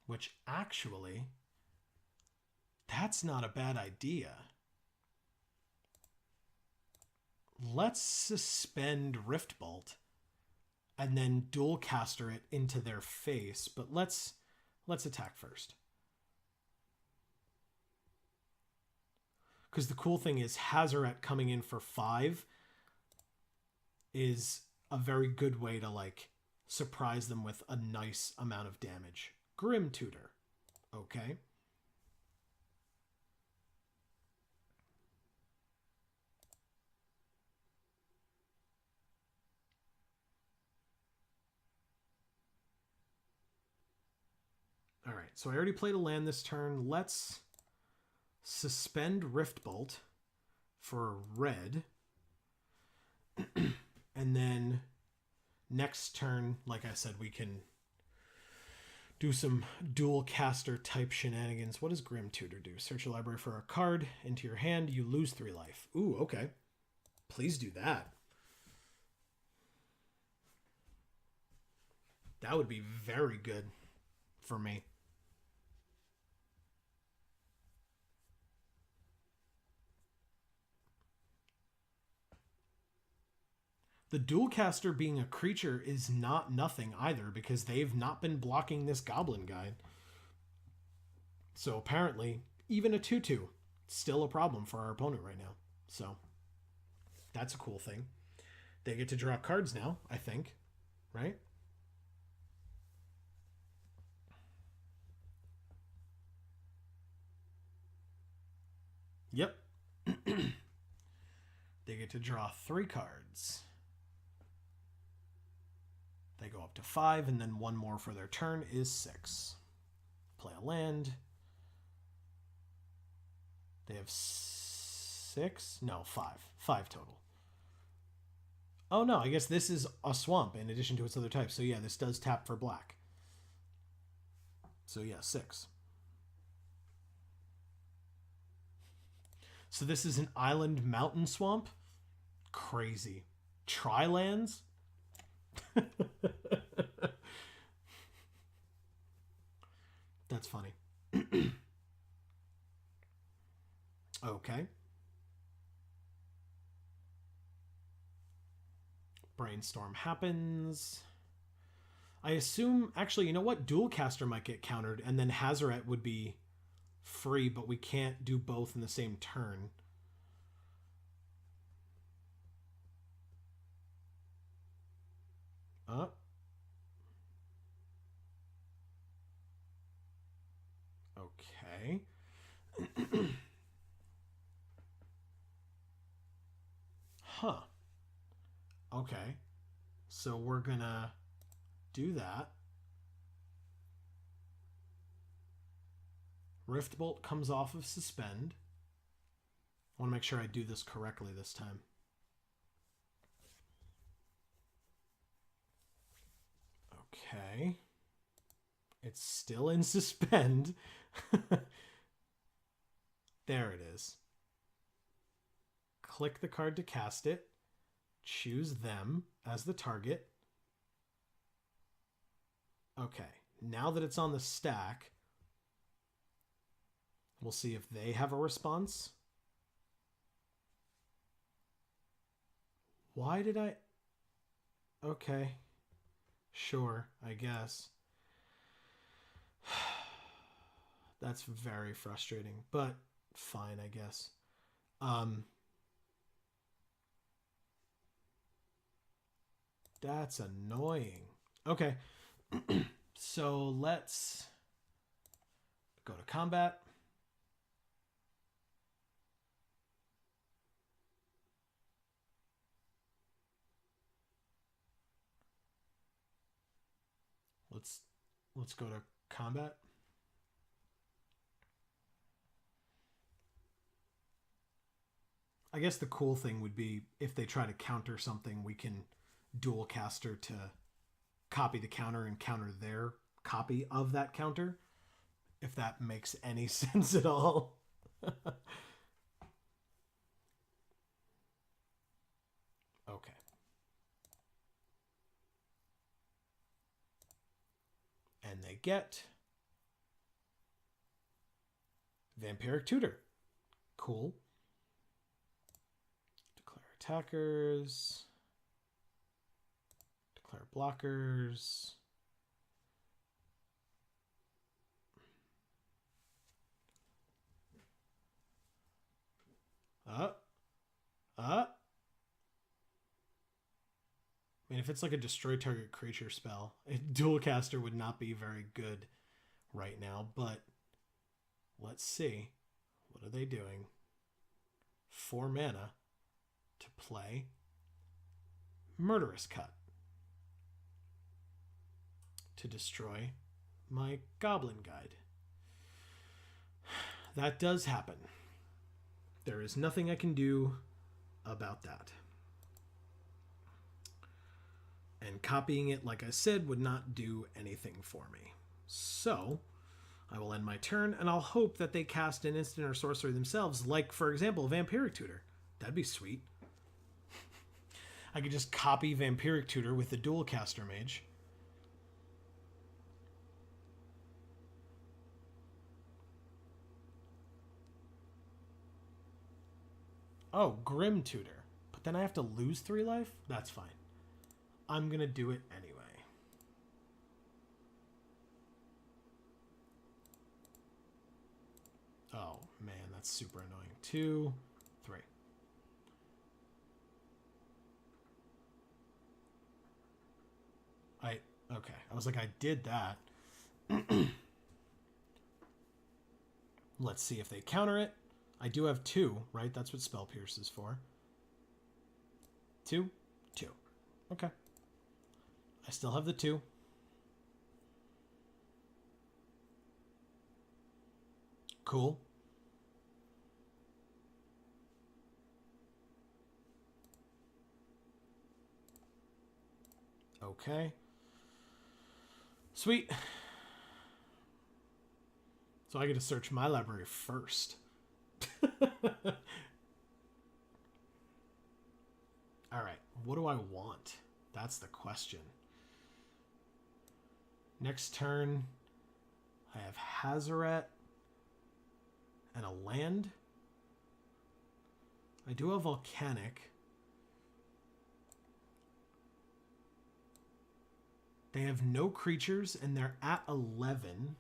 which actually, that's not a bad idea. Let's suspend Rift Bolt and then dual caster it into their face. But let's Let's attack first. Because the cool thing is Hazoret coming in for 5 is a very good way to like surprise them with a nice amount of damage. Grim Tutor. Okay. All right, so I already played a land this turn. Let's suspend Riftbolt for red. And then next turn, like I said, we can do some dual caster type shenanigans. What does Grim Tutor do? Search your library for a card into your hand. You lose 3 life. Ooh, okay. Please do that. That would be very good for me. The dual caster being a creature is not nothing either, because they've not been blocking this goblin guy. So apparently, even a 2/2, still a problem for our opponent right now. So that's a cool thing. They get to draw cards now, I think, right? Yep. They get to draw 3 cards. They go up to 5, and then 1 more for their turn is 6. Play a land. They have 6? No, 5. 5 total. Oh no, I guess this is a swamp in addition to its other types. So yeah, this does tap for black. So yeah, 6. So this is an island mountain swamp? Crazy. Tri-lands? That's funny. Okay. Brainstorm happens. I assume, actually, you know what? Dual Caster might get countered, and then Hazoret would be free, but we can't do both in the same turn. Okay. Huh. Okay. So we're gonna do that. Riftbolt comes off of suspend. I want to make sure I do this correctly this time. Okay. It's still in suspend. There it is. Click the card to cast it. Choose them as the target. Okay. Now that it's on the stack, we'll see if they have a response. Why did I... Okay. Sure, I guess. That's very frustrating, but fine, I guess. That's annoying. Okay. So let's go to combat. Let's go to combat. I guess the cool thing would be if they try to counter something, we can dual caster to copy the counter and counter their copy of that counter, if that makes any sense at all. Okay. And they get Vampiric Tutor. Cool. Declare attackers. Declare blockers. Uh, I mean, if it's like a destroy target creature spell, a dual caster would not be very good right now, but let's see. What are they doing? 4 mana to play Murderous Cut to destroy my Goblin Guide. That does happen. There is nothing I can do about that. And copying it, like I said, would not do anything for me. So I will end my turn, and I'll hope that they cast an instant or sorcery themselves, like, for example, Vampiric Tutor. That'd be sweet. I could just copy Vampiric Tutor with the Dual Caster Mage. Oh, Grim Tutor. But then I have to lose 3 life? That's fine. I'm going to do it anyway. Oh, man, that's super annoying. 2, 3. Okay. I was like, I did that. Let's see if they counter it. I do have 2, right? That's what Spell Pierce is for. 2, 2. Okay. I still have the 2. Cool. Okay. Sweet. So I get to search my library first. Alright, what do I want? That's the question. Next turn, I have Hazaret and a land. I do have Volcanic. They have no creatures, and they're at 11.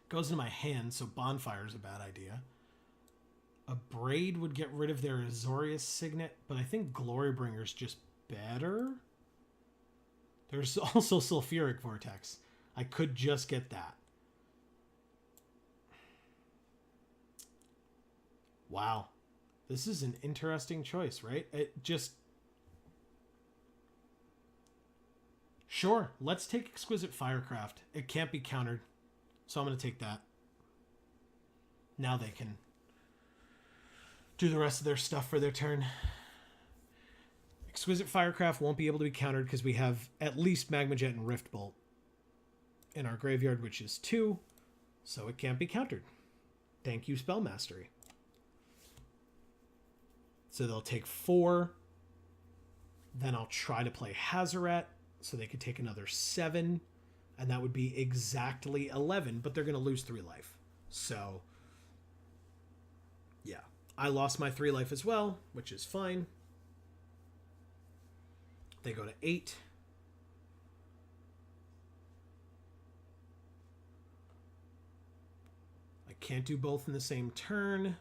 Goes into my hand, so Bonfire is a bad idea. A Braid would get rid of their Azorius Signet, but I think Glorybringer's just better. There's also Sulfuric Vortex. I could just get that. Wow. This is an interesting choice, right? It just... Sure, let's take Exquisite Firecraft. It can't be countered, so I'm going to take that. Now they can do the rest of their stuff for their turn. Exquisite Firecraft won't be able to be countered because we have at least Magma Jet and Rift Bolt in our graveyard, which is 2, so it can't be countered. Thank you, Spell Mastery. So they'll take 4. Then I'll try to play Hazaret, so they could take another 7, and that would be exactly 11, but they're going to lose 3 life. So, yeah. I lost my 3 life as well, which is fine. They go to 8. I can't do both in the same turn.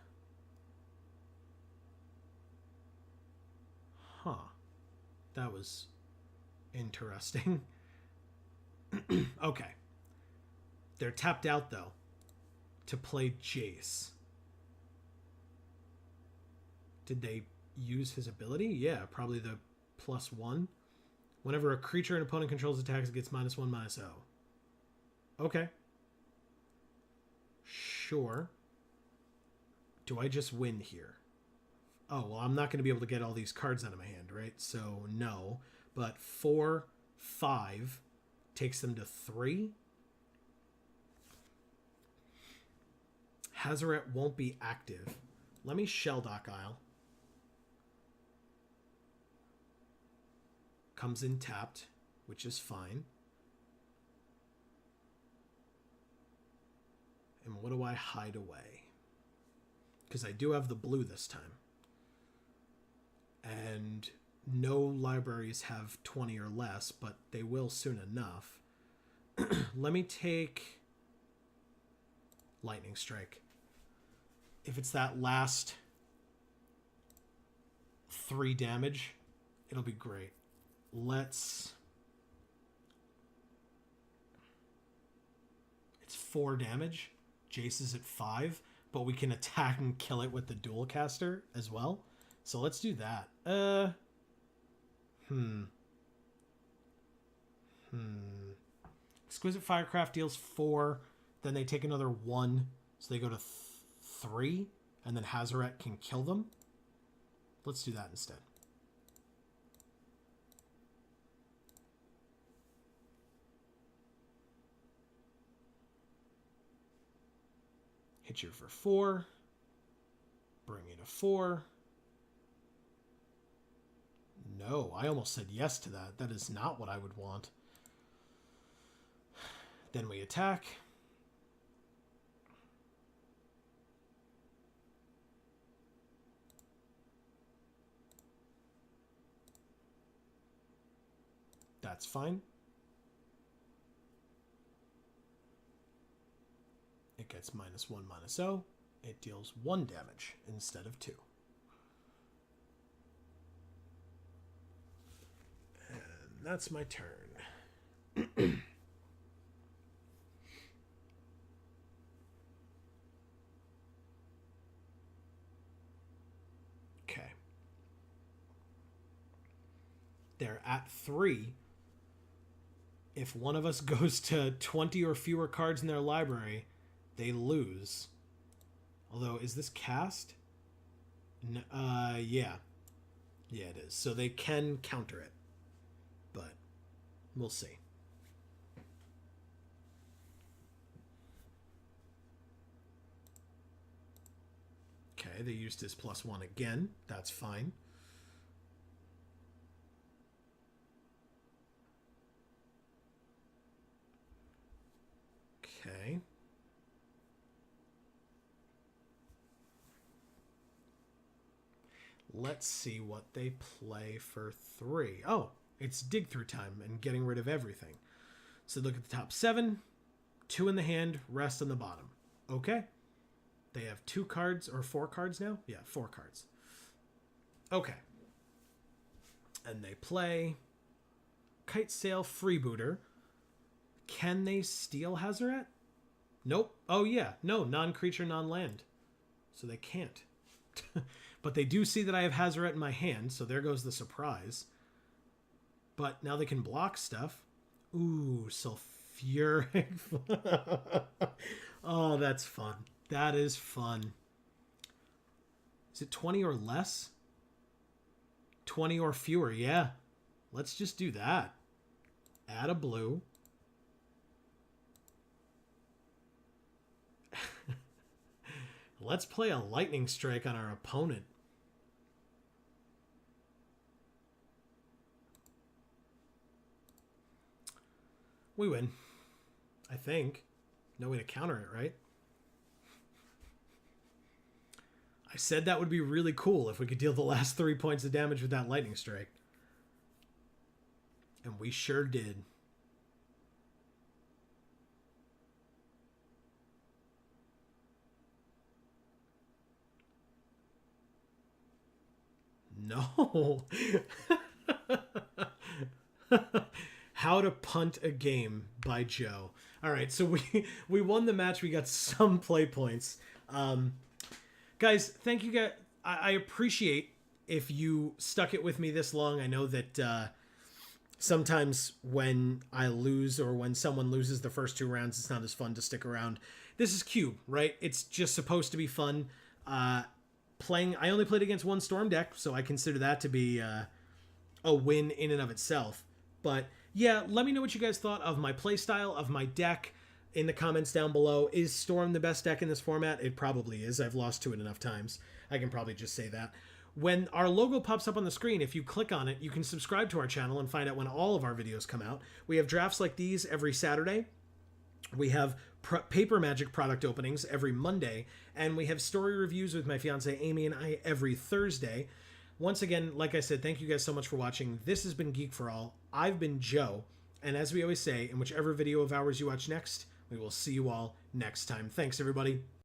Huh. That was interesting. Okay. They're tapped out, though, to play Jace. Did they use his ability? Yeah, probably the +1. Whenever a creature an opponent controls attacks, it gets -1/-0. Okay. Sure. Do I just win here? Oh, well, I'm not going to be able to get all these cards out of my hand, right? So, no. But 4, 5 takes them to 3. Hazaret won't be active. Let me Shelldock Isle. Comes in tapped, which is fine. And what do I hide away? Because I do have the blue this time. And no libraries have 20 or less, but they will soon enough. Let me take Lightning Strike. if it's that last 3 damage, it'll be great. It's 4 damage. Jace is at 5, but we can attack and kill it with the dual caster as well. So let's do that. Exquisite Firecraft deals 4, then they take another 1, so they go to 3, and then Hazoret can kill them. Let's do that instead. Hit you for 4. Bring you to 4. No, I almost said yes to that. That is not what I would want. Then we attack. That's fine. It gets -1/-0. It deals 1 damage instead of 2. And that's my turn. Okay. They're at 3. If one of us goes to 20 or fewer cards in their library, they lose. Although, is this cast? Yeah. Yeah, it is. So they can counter it. But we'll see. Okay, they used his +1 again. That's fine. Okay. Let's see what they play for 3. Oh, it's dig through time and getting rid of everything. So look at the top 7, 2 in the hand, rest on the bottom. Okay. They have 2 cards or 4 cards now? Yeah, 4 cards. Okay. And they play Kite Sail Freebooter. Can they steal Hazoret? Nope. Oh, yeah. No, non-creature, non-land. So they can't. But they do see that I have Hazoret in my hand, so there goes the surprise. But now they can block stuff. Ooh, Sulfuric. Oh, that's fun. That is fun. Is it 20 or less? 20 or fewer, yeah. Let's just do that. Add a blue. Let's play a lightning strike on our opponent. We win. I think. No way to counter it, right? I said that would be really cool if we could deal the last 3 points of damage with that lightning strike. And we sure did. No. How to Punt a Game by Joe. All right, so we won the match. We got some play points. Guys, thank you guys. I appreciate if you stuck it with me this long. I know that sometimes when I lose or when someone loses the first 2 rounds, it's not as fun to stick around. This is Cube, right? It's just supposed to be fun. I only played against 1 Storm deck, so I consider that to be a win in and of itself. But yeah, let me know what you guys thought of my playstyle, of my deck, in the comments down below. Is Storm the best deck in this format? It probably is. I've lost to it enough times. I can probably just say that. When our logo pops up on the screen, if you click on it, you can subscribe to our channel and find out when all of our videos come out. We have drafts like these every Saturday. We have Paper Magic product openings every Monday. And we have story reviews with my fiance Amy and I every Thursday. Once again, like I said, thank you guys so much for watching. This has been Geek for All. I've been Joe. And as we always say, in whichever video of ours you watch next, we will see you all next time. Thanks, everybody.